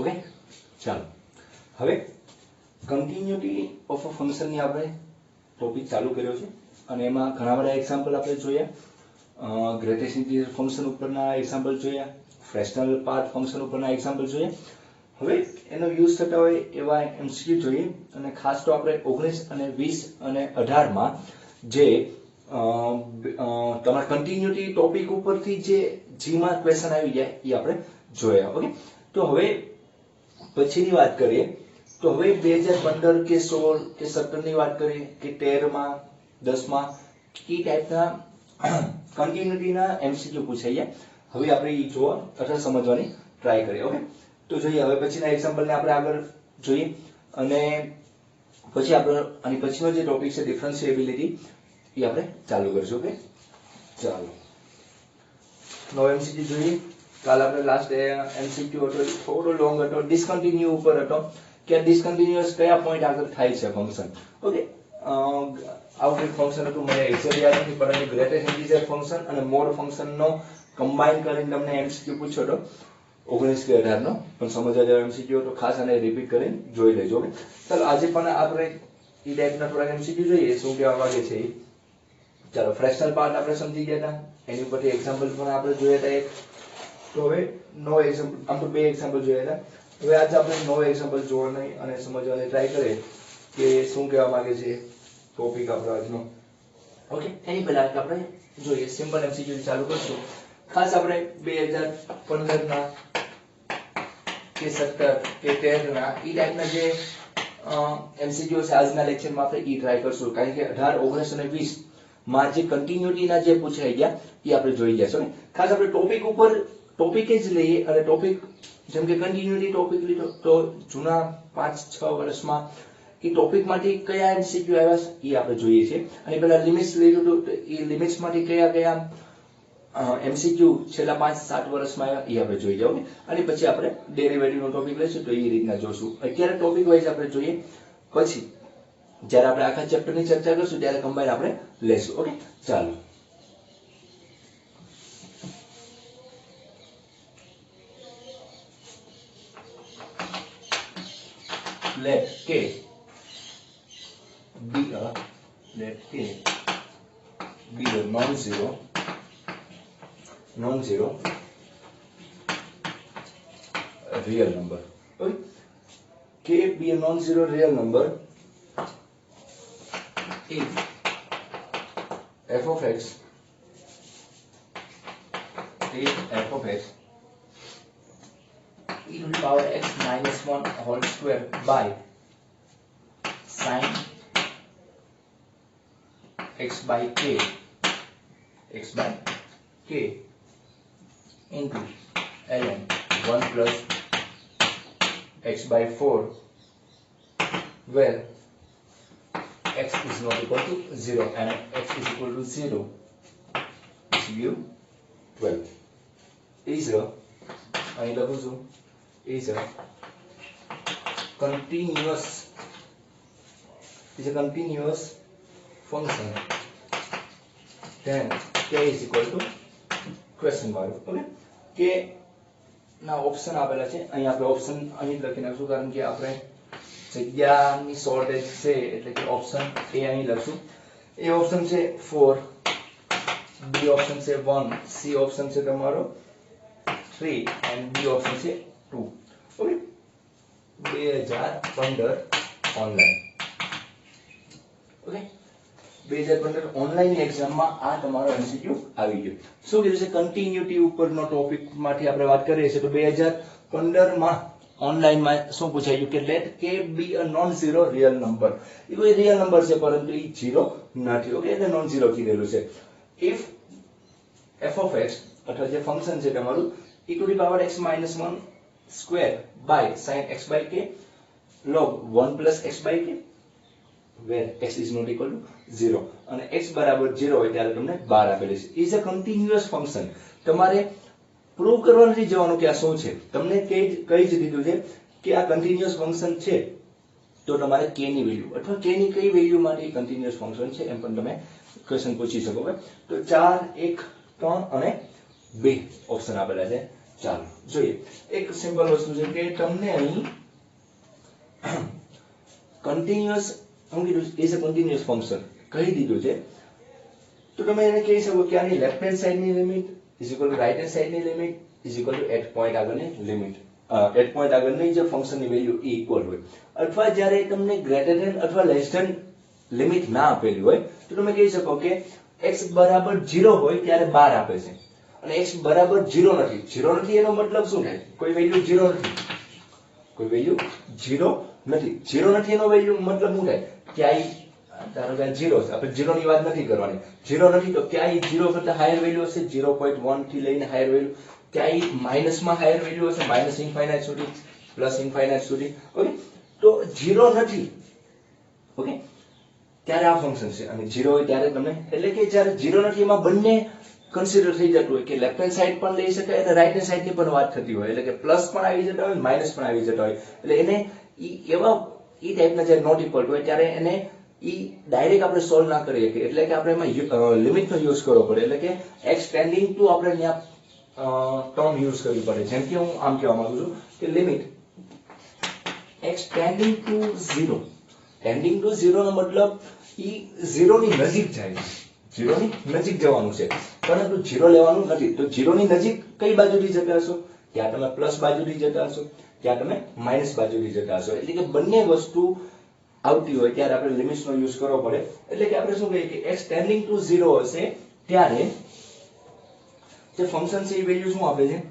Okay, ચાલો હવે continuity of a function ની આપણે ટોપિક ચાલુ કર્યો છે અને એમાં ઘણા બધા એક્ઝામ્પલ આપણે જોયા. ગ્રેટેસ્ટ ઇન્ટિજર ફંક્શન ઉપરના એક્ઝામ્પલ જોયા, ફ્રેક્શનલ પાર્ટ ફંક્શન ઉપરના એક્ઝામ્પલ જોયા. હવે એનો યુઝ થતા હોય એવા એમસીક્યુ જોઈએ અને ખાસ તો આપણે 19 અને 20 અને 18 માં જે તમારા કન્ટિન્યુટી ટોપિક ઉપરથી જે જીમાં ક્વેશ્ચન આવી જાય એ આપણે જોયા. ઓકે, તો હવે પછીની વાત કરીએ તો હવે 2015 કે 16 કે 17 ની વાત કરીએ કે 13 માં 10 માં ઈ ટાઈપના કન્ટિન્યુટીના એમસીક્યુ પૂછાઈ જાય. હવે આપણે ઈ જોવા અથવા સમજવાની ટ્રાય કરીએ. ઓકે, તો જોઈએ હવે પછીના એક્ઝામ્પલને આપણે આગળ જોઈએ અને પછી આપણે આની પછીનો જે ટોપિક છે ડિફરન્શિએબિલિટી એ આપણે ચાલુ કરીશું. ઓકે, ચાલો નો એમસીક્યુ જોઈએ. કાલ આપણે લાસ્ટ એમસીક્યુ હતો થોડો લોંગ હતો, ડિસકન્ટિન્યુ ઉપર હતો કે ડિસકન્ટિન્યુઅસ કયા પોઈન્ટ આગળ થાય છે ફંક્શન. ઓકે, આઉટપુટ ફંક્શન હતું મને એક્ઝેક્ટ યાદ નથી, પરંતુ ગ્રેટેસ્ટ ઇન્ટિજર ફંક્શન અને મોડ ફંક્શનનો કમ્બાઈન કરીને તમને એમસીક્યુ પૂછ્યો હતો 19 કે 18 નો, પણ સમજવા જેવો એમસીક્યુ તો ખાસ આને રિપીટ કરીને જોઈ લેજો. ઓકે, ચાલો આજે પણ આપણે ઈ ટાઈપના થોડાક એમસીક્યુ જોઈએ શું કહેવા માંગે છે. ચાલો ફ્રેક્શનલ પાર્ટ આપણે સમજી ગયા હતા, એની ઉપરથી એક્ઝામ્પલ પણ આપણે જોયા હતા એક. તો હવે નો એક્ઝામ્પલ, આમ તો બે એક્ઝામ્પલ જોયા હતા. હવે આજે આપણે નો એક્ઝામ્પલ જોવાની અને સમજવાની ટ્રાય કરીએ કે શું કહેવા માંગે છે ટોપિક આપણો આજનો. ઓકે, એની પહેલા આપણે જોઈએ સિમ્પલ એમસીક્યુ ચાલુ કરશું. ખાસ આપણે 2015 ના કે 17 કે 13 ના ઈ ટાઈપના જે એમસીક્યુ છે આજના લેક્ચરમાં આપણે ઈ ટ્રાય કરશું, કારણ કે 18, 19 અને 20 માં જે કન્ટિન્યુટીના જે પૂછાઈ ગયા એ આપણે જોઈ ગયા છે. ખાસ આપણે ટોપિક ઉપર ટોપિક જ લઈએ અને ટોપિક જેમ કે કન્ટિન્યુટી ટોપિક લીધો તો જૂના 5-6 વર્ષમાં એ ટોપિક માંથી કયા એમસીક્યુ આવ્યા છે એ આપણે જોઈએ છીએ. અને પેલા લિમિટ્સ લીધું તો એ લિમિટ્સ માંથી કયા કયા એમસીક્યુ છેલ્લા 5-7 વર્ષમાં આવ્યા એ આપણે જોઈ જાવ. અને પછી આપણે ડેરિવેટિવ નો ટોપિક લઈશું તો એ રીતના જોશું. અત્યારે ટોપિક વાઇઝ આપણે જોઈએ, પછી જ્યારે આપણે આખા ચેપ્ટર ની ચર્ચા કરશું ત્યારે કમ્બાઈન આપણે લેશું. ઓકે, ચાલો let k be a non-zero real number. Okay, k be a non-zero real number if f of x e to the power x minus 1 whole square by sin x by k into ln 1 plus x by 4 where x is not equal to 0 and x is equal to 0 is give 12 is a અહીં લખું છું is a continuous function then k is equal to question mark. Okay, k ના option આપેલા છે, અહીં આપણે option અહીં લખી નાખશું કારણ કે આપણે જગ્યાની શોર્ટેજ છે એટલે કે ઓપ્શન એ અહીં લખશું. એ ઓપ્શન છે 4, બી ઓપ્શન છે 1, સી ઓપ્શન છે તમારો 3 and ડી ઓપ્શન છે 2. Okay, 2015 online. ઓકે, 2015 ઓનલાઈન એક્ઝામમાં આ તમારો એમસીક્યુ આવી ગયો. શું કીધું છે કન્ટિન્યુટી ઉપરનો ટોપિક માંથી આપણે વાત કરીએ છીએ તો 2015 માં ઓનલાઈનમાં શું પૂછાઈ ગયું કે let k be a non-zero real number. એ કોઈ રિયલ નંબર છે પરંતુ એ 0 નથી. ઓકે, એટલે નોન ઝીરો કીધેલું છે. if f of x અથવા જે ફંક્શન છે તમારું e to the power x minus 1 square by sin x by k log 1 plus x by k where x is not equal to 0 અને x બરાબર 0 હોય ત્યારે તમને 12 આપેલી છે. is a continuous function. તમારે પ્રૂવ કરવા નથી જવાનું કે આ શું છે, તમને કઈ જ દીધું છે કે આ કન્ટિન્યુઅસ ફંક્શન છે તો તમારે k ની વેલ્યુ અથવા k ની કઈ વેલ્યુ માટે કન્ટિન્યુઅસ ફંક્શન છે એમ પણ તમે ક્વેશ્ચન પૂછી શકો. તો 4, 1, 3 અને 2 ઓપ્શન આપેલા છે. ચાલો જોઈએ એક સિમ્પલ વસ્તુ છે કે તમને અહીં કન્ટિન્યુઅસ હું કીધું ઇઝ અ કન્ટિન્યુઅસ ફંક્શન કહી દીધું છે તો તમે એને કહી શકો કે આની લેફ્ટ હેન્ડ સાઈડની limit is equal to right hand સાઈડની limit is equal to at point આગળની લિમિટ એટ પોઈન્ટ આગળની જે ફંક્શનની વેલ્યુ એ ઇક્વલ હોય અથવા જ્યારે તમને ગ્રેટર ધેન અથવા લેસ ધેન લિમિટ ના આપેલી હોય તો તમે કહી શકો કે x બરાબર 0 હોય ત્યારે 12 આપે છે અને x બરાબર 0 નથી એનો મતલબ શું થાય કોઈ વેલ્યુ 0 નથી કોઈ વેલ્યુ 0 નથી એનો વેલ્યુ મતલબ શું થાય ક્યાંય ધારો કે 0 છે આપણે 0 ની વાત નથી કરવાની 0 નથી તો ક્યાંય 0 કરતા હાયર વેલ્યુ હશે 0.1 થી લઈને હાયર વેલ્યુ ક્યાંય માઇનસ માં હાયર વેલ્યુ હશે માઇનસ ઇન્ફાઇનાઇટ સુધી પ્લસ ઇન્ફાઇનાઇટ સુધી ઓકે તો 0 નથી ઓકે ત્યારે આ ફંક્શન છે અને 0 હોય ત્યારે તમે એટલે કે જ્યારે 0 નથી એમાં બંને કન્સિડર થઈ જતું હોય કે લેફ્ટ હેન્ડ સાઈડ પણ લઈ શકાય અને રાઈટ હેન્ડ સાઈડ ની પણ વાત થતી હોય એટલે કે પ્લસ પણ આવી જતા હોય માઇનસ પણ આવી જતા હોય એટલે એને એવા ટાઈપના જ્યારે નોટ ઇક્વલ હોય ત્યારે એને ડાયરેક્ટ આપણે સોલ્વ ના કરી શકીએ એટલે કે આપણે એમાં લિમિટનો યુઝ કરવો પડે એટલે કે x ટેન્ડિંગ ટુ આપણે ત્યાં ટર્મ યુઝ કરવી પડે જેમ કે હું આમ કહેવા માંગુ છું કે limit x tending to 0 tending to 0 નો મતલબ 0 ની નજીક જાય છે 0 ની નજીક જવાનું છે પરંતુ 0 લેવાનું નથી તો 0 ની નજીક કઈ બાજુથી જતા હશો ત્યાં તમે પ્લસ બાજુથી જતા હશો ત્યાં તમે માઇનસ બાજુથી જતા હશો એટલે કે બંને વસ્તુ આવતી હોય ત્યારે આપણે લિમિટ્સ નો યુઝ કરવો પડે એટલે કે આપણે શું કહીએ કે x ટેન્ડિંગ ટુ 0 હશે ત્યારે જે ફંક્શન છે એ વેલ્યુ શું આપે છે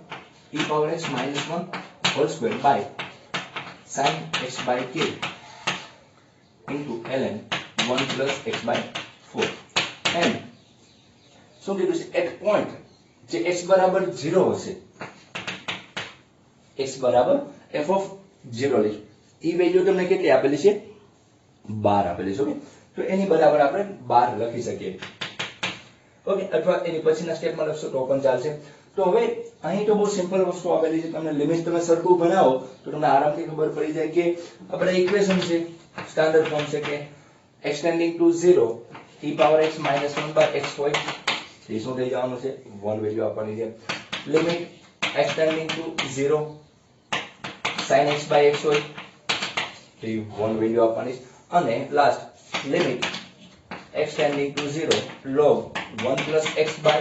e power x - 1 whole square by sin x by k into ln 1 plus x by 4 and શું કીધું છે એટ પોઈન્ટ જે x બરાબર 0 હશે x બરાબર f of 0 લે ઈ વેલ્યુ તમને કેટલી આપેલી છે 12 આપેલી છે ઓકે તો એની બરાબર આપણે 12 લખી શકીએ ઓકે અથવા એની પછીના સ્ટેપમાં લખશો તો પણ ચાલશે તો હવે અહીં તો બહુ સિમ્પલ વસ્તુ આપેલી છે તમને લિમિટ તમે સરખું બનાવો તો તમને આરામથી ખબર પડી જાય કે આપણે ઇક્વેશન છે સ્ટાન્ડર્ડ ફોર્મ છે કે x tending to 0 e power x - 1 by x હોય એ શું થઈ જવાનું છે 1 વેલ્યુ આપવાની છે limit x tending to 0 sin x by x હોય એ 1 વેલ્યુ આપવાની છે અને last limit x tending to 0 log 1 plus x by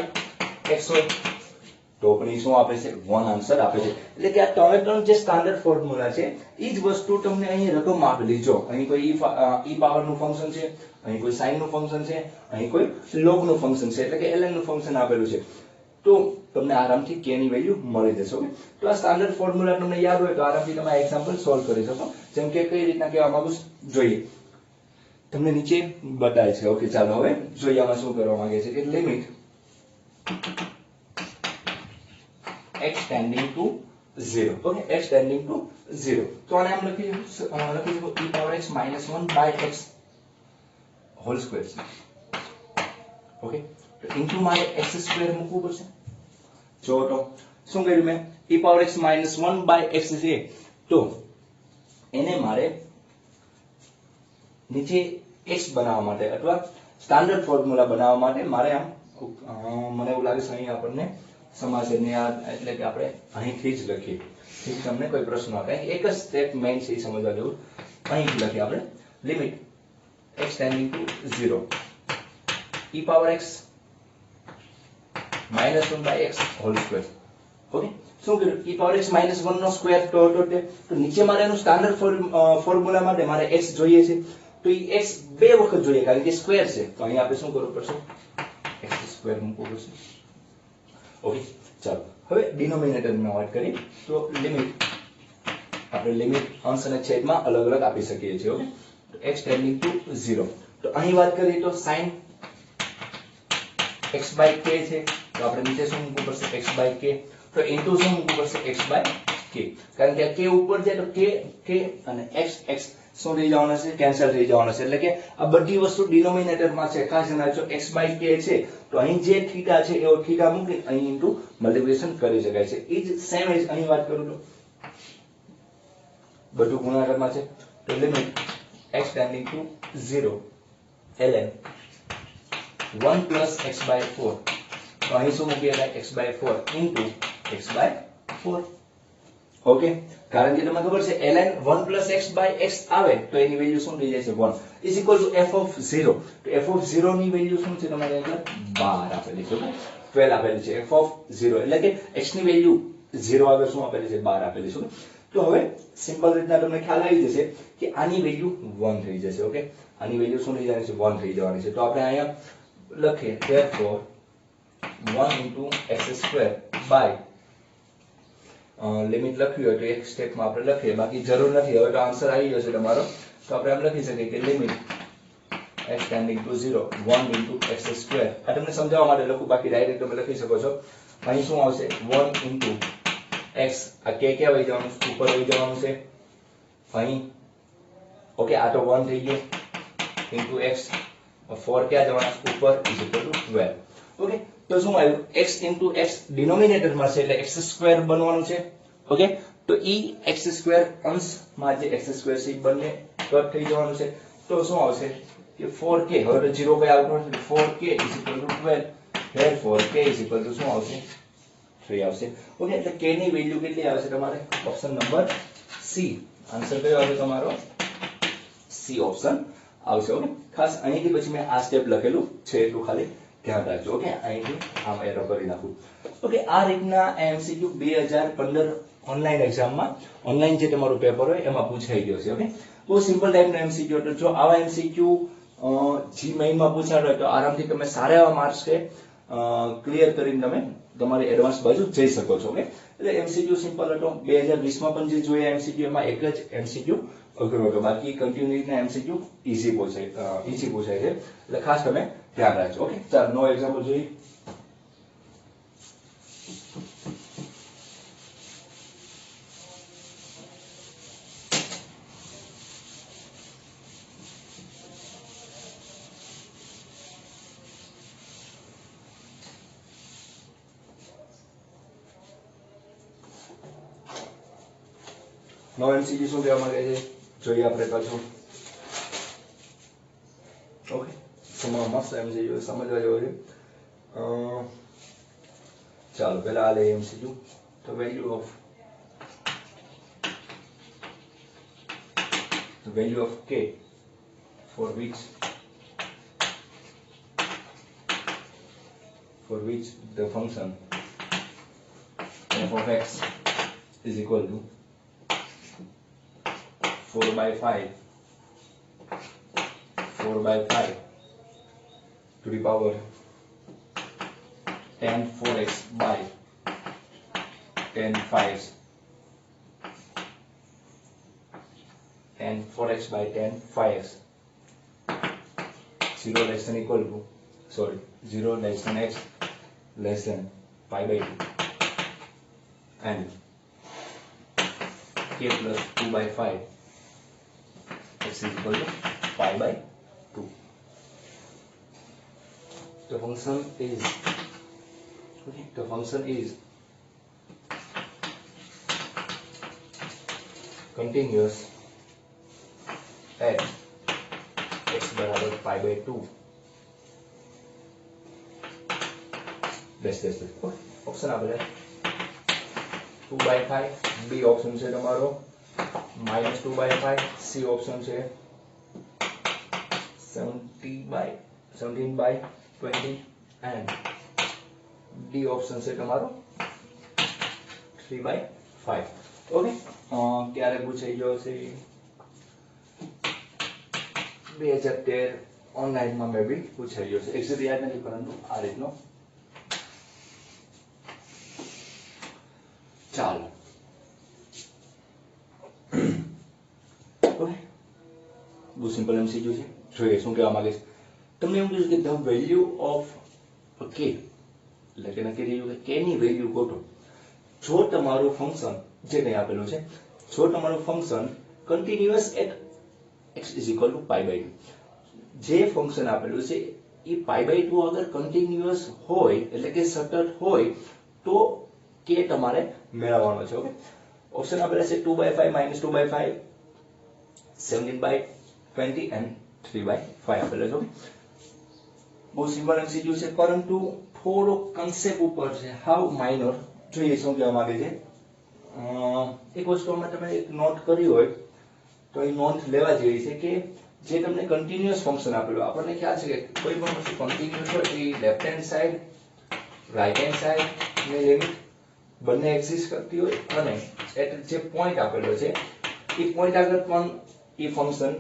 x હોય તો પણ શું આપે છે 1 આન્સર આપે છે એટલે કે આ ત્રણ જે સ્ટાન્ડર્ડ ફોર્મ્યુલા છે ઈ જ વસ્તુ તમને અહીં રકમ આપેલી જો અહીં કોઈ e પાવર નું ફંક્શન છે અહીં કોઈ sin નું ફંક્શન છે અહીં કોઈ log નું ફંક્શન છે એટલે કે ln નું ફંક્શન આપેલું છે તો તમને આરામથી k ની વેલ્યુ મળી જશે ઓકે તો આ સ્ટાન્ડર્ડ ફોર્મ્યુલા તમને યાદ હોય તો આરામથી તમે આ એક્ઝામ્પલ સોલ્વ કરી શકો જેમ કે કઈ રીતના કહેવા માંગુ જોઈએ તમને નીચે બતાય છે ઓકે ચાલો હવે જોઈએ આમાં શું કરવા માંગે છે કે limit x tending to 0 okay x tending to 0 તો આને આમ લખી શકો e power x - 1 by x whole square okay તો ઇન્ટુ મારે x સ્ક્વેર મૂકવું પડશે જો તો શું કર્યું મેં e power x - 1 by x છે તો એને મારે નીચે x બનાવવા માટે અથવા સ્ટાન્ડર્ડ ફોર્મ્યુલા બનાવવા માટે મારે આમ મને એવું લાગે છે અહીં આપણને સમાસને આ એટલે કે આપણે અહીંથી જ લખીએ ઠીક તમને કોઈ પ્રશ્ન આવે એક જ સ્ટેપ મેઇન છે સમજવા જેવું અહીં લખીએ આપણે limit x tending to 0 e power x - 1 by x whole square okay શું કર્યું e પાવર x - 1 નો સ્ક્વેર તો નીચે મારે એનું સ્ટાન્ડર્ડ ફોર્મ્યુલા માટે મારે x જોઈએ છે તો એ x બે વખત જોઈએ કારણ કે સ્ક્વેર છે તો અહીં આપણે શું કરવું પડશે x સ્ક્વેર મૂકવું પડશે ઓકે ચાલો હવે ડિનોમિનેટર માં વાત કરીએ તો લિમિટ આપણે લિમિટ અંશ અને છેદમાં અલગ અલગ આપી શકીએ છીએ ઓકે તો x ટેન્ડિંગ ટુ 0 તો અહીં વાત કરીએ તો sin x by k છે તો આપણે નીચે શું મૂકવું પડશે x by k તો ઇન્ટુ શું મૂકવું પડશે x by k કારણ કે k ઉપર છે તો k અને x શું થઈ જવાના છે કેન્સલ થઈ જવાના છે એટલે કે આ બધી વસ્તુ ડિનોમિનેટર માં છે ખાસ ધ્યાન રાખજો x by k છે તો અહીં જે થીટા છે એવો થીટા મૂકી અહીં ઇન્ટુ મલ્ટીપ્લિકેશન કરી શકાય છે ઈ જ સેમ એજ અહીં વાત કરું તો બધું ગુણાકારમાં છે તો limit x tending to 0 ln 1 plus x by 4 તો અહીં શું મૂકીએ x by 4 into x by 4. Okay, કારણ કે તમને ખબર છે ln 1 + x / x આવે તો એની વેલ્યુ શું થઈ જાય છે 1 is equal two f of 0. તો f ઓફ 0 ની વેલ્યુ શું છે તમારે અંદર 12 આપેલી છે. 12 આપેલી છે f ઓફ 0 એટલે કે x ની વેલ્યુ 0 આગળ શું આપેલી છે 12 આપેલી છે. તો હવે સિમ્પલ રીતના તમને ખ્યાલ આવી જશે કે આની વેલ્યુ 1 થઈ જશે. ઓકે, આની વેલ્યુ શું થઈ જવાની છે 1 થઈ જવાની છે. તો આપણે અહીંયા લખીએ therefore 1 * x² by લિમિટ લખવી હોય તો એક સ્ટેપમાં આપણે લખીએ, બાકી જરૂર નથી. હવે તો આન્સર આવી જશે તમારો. તો આપણે એમ લખી શકીએ કે limit x tending to 0 1 * x². આ તમને સમજાવવા માટે લખું, બાકી ડાયરેક્ટ તમે લખી શકો છો. અહીં શું આવશે 1 * x, આ k ક્યાં વહી જવાનું છે ઉપર વહી જવાનું છે અહીં. ઓકે, આ તો 1 થઈ ગયો ઇન્ટુ x, 4 ક્યાં જવાના છે ઉપર ઇઝ ઇક્વલ ટુ 12. ઓકે, તો શું આવ્યું x * x ડિનોમિનેટર માં છે એટલે x² બનવાનું છે. ઓકે, તો ઈ x² અંશમાં જે x² છે બંને કટ થઈ જવાનું છે. તો શું આવશે કે 4k, હવે તો 0 by આઉટ એટલે 4k = 12. therefore k = શું આવશે 3 આવશે. ઓકે, એટલે k ની વેલ્યુ કેટલી આવે છે તમારે ઓપ્શન નંબર C. આન્સર કયો આવે તમારો C ઓપ્શન આવશે. ઓકે, ખાસ અહીંથી પછી મેં આ સ્ટેપ લખેલું છે એટલું ખાલી ધ્યાન રાખજો. ઓકે, અહીંથી આમ એરો કરી નાખું. ઓકે, આ રીતના MCQ 2015 ઓનલાઈન એક્ઝામમાં ઓનલાઈન જે તમારું પેપર હોય એમાં પૂછાઈ ગયો છે. ઓકે, બહુ સિમ્પલ ટાઈપનો MCQ હતો. જો આવા MCQ જી મેઇનમાં પૂછાડો હોય તો આરામથી તમે સારા એવા માર્ક્સ કે ક્લિયર કરીને તમે તમારી એડવાન્સ બાજુ જઈ શકો છો. ઓકે, એટલે MCQ સિમ્પલ હતો. 2020 માં પણ જે જોયા MCQ એમાં એક જ MCQ અઘરો હતો, બાકી કન્ટિન્યુઅસના MCQ ઈઝી પૂછાય છે. એટલે ખાસ તમે ધ્યાન રાખજો. ઓકે, ચાલો નો એક્ઝામ્પલ જોઈએ. નો MCQ શું કહેવા માંગે છે જોઈએ આપણે પાછું. ઓકે, તમારો મસ્ત MCQ સમજવા જેવો છે. ચાલો પહેલા આ લઈએ MCQ. the value of k for which the function f of x is equal to 4/5 to the power 10 4x by 10 5s 10 4x by 10 5s 0 less than equal to 0 less than x less than pi by 2 and k plus 2/5 x is equal to pi by 2. The function is continuous at x बराबर pi by 2 option आपे 2/5 B option છે તમારો -2/5 C option છે 17/20 and D option છે તમારો 3/5. Okay, ક્યારે પૂછાઈ ગયો છે 2013 ઓનલાઈન માં મે બી પૂછાઈ ગયો છે. એક્ઝેક્ટ યાદ નથી પરંતુ આ રીતનો. ચાલો ઓકે, બહુ સિમ્પલ MCQ છે. જોઈએ શું કહેવા માંગે છે. તમને એવું કીધું કે ધ વેલ્યુ ઓફ કે, એટલે કે નક્કી થયું કે કે ની વેલ્યુ ગોતો. જો તમારું ફંક્શન જે કંઈ આપેલું છે, જો તમારું function continuous at x is equal to pi by 2, જે ફંક્શન આપેલું છે એ pi by 2 અગર કન્ટિન્યુઅસ હોય એટલે કે સતત હોય તો કે તમારે મેળવવાનો છે. ઓકે, ઓપ્શન આપેલા છે 2/5 -2/5 17/20 and 3/5 આપેલા છે. બહુ સિમ્પલ MCQ છે પરંતુ થોડો કન્સેપ્ટ ઉપર છે, હાવ માઇનર. જોઈએ શું કહેવા માંગે છે. એક વસ્તુ અમે તમે એક નોટ કરી હોય તો એ નોંધ લેવા જેવી છે કે જે તમને કન્ટિન્યુઅસ ફંક્શન આપેલું આપણને ખ્યાલ છે કે કોઈ પણ વસ્તુ કન્ટિન્યુઅસ હોય એ left hand side right hand side ની લિમિટ બંને એક્ઝિસ્ટ કરતી હોય અને એટ જે પોઈન્ટ આપેલો છે એ પોઈન્ટ આગળ પણ એ ફંક્શન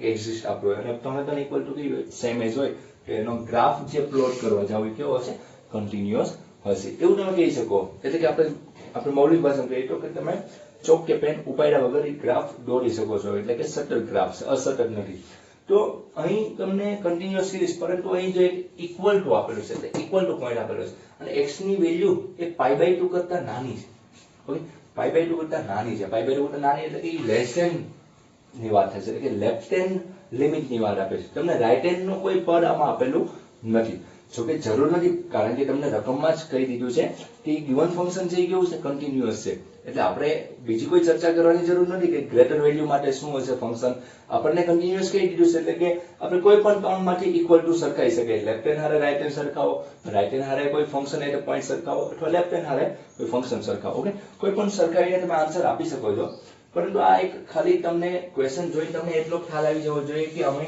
એક્ઝિસ્ટ આપ્યો હોય અને તમે તો ઇક્વલ ટુ કેવી હોય સેમ એજ હોય કે એનો ગ્રાફ જે પ્લોટ કરવા જાવ એ કેવો હશે કન્ટિન્યુઅસ હશે એવું તમે કહી શકો એટલે કે આપણે મૌલિક ભાષામાં કહીએ તો કે તમે ચોક કે પેન ઉપાડ્યા વગર એ ગ્રાફ દોરી શકો છો એટલે કે સટલ ગ્રાફ છે અસટલ નથી તો અહીં તમને કન્ટિન્યુઅસ સિરીઝ પરંતુ અહીં જો ઇક્વલ ટુ આપેલું છે એટલે ઇક્વલ ટુ પોઈન્ટ આપેલો છે અને x ની વેલ્યુ એ π/2 કરતા નાની છે ઓકે π/2 કરતા નાની છે π/2 કરતા નાની એટલે કે લેસ ધેન ની વાત થશે એટલે કે લેફ્ટ હેન્ડ લિમિટ ની વાત આપે છે તમને રાઈટ હેન્ડ નું કોઈ પદ આમાં આપેલું નથી જો કે જરૂર નથી કારણ કે તમને રકમમાં જ કહી દીધું છે કે ગિવન ફંક્શન છે કેવું છે કન્ટિન્યુઅસ છે એટલે આપણે બીજી કોઈ ચર્ચા કરવાની જરૂર નથી કે ગ્રેટર વેલ્યુ માટે શું હશે ફંક્શન આપણને કન્ટિન્યુઅસ કહી દીધું છે એટલે કે આપણે કોઈ પણ ત્રણમાંથી ઇક્વલ ટુ સરખાઈ શકે લેફ્ટ હેન્ડ હારે રાઈટ હેન્ડ સરખાવો રાઈટ હેન્ડ હારે કોઈ ફંક્શન એટલે પોઈન્ટ સરખાવો અથવા લેફ્ટ હેન્ડ હારે કોઈ ફંક્શન સરખાવો ઓકે કોઈ પણ સરખાવીને તમે આન્સર આપી શકો છો પરંતુ આ એક ખાલી તમને ક્વેશ્ચન જોઈ તમને એટલો ખ્યાલ આવી જવો જોઈએ કે અમે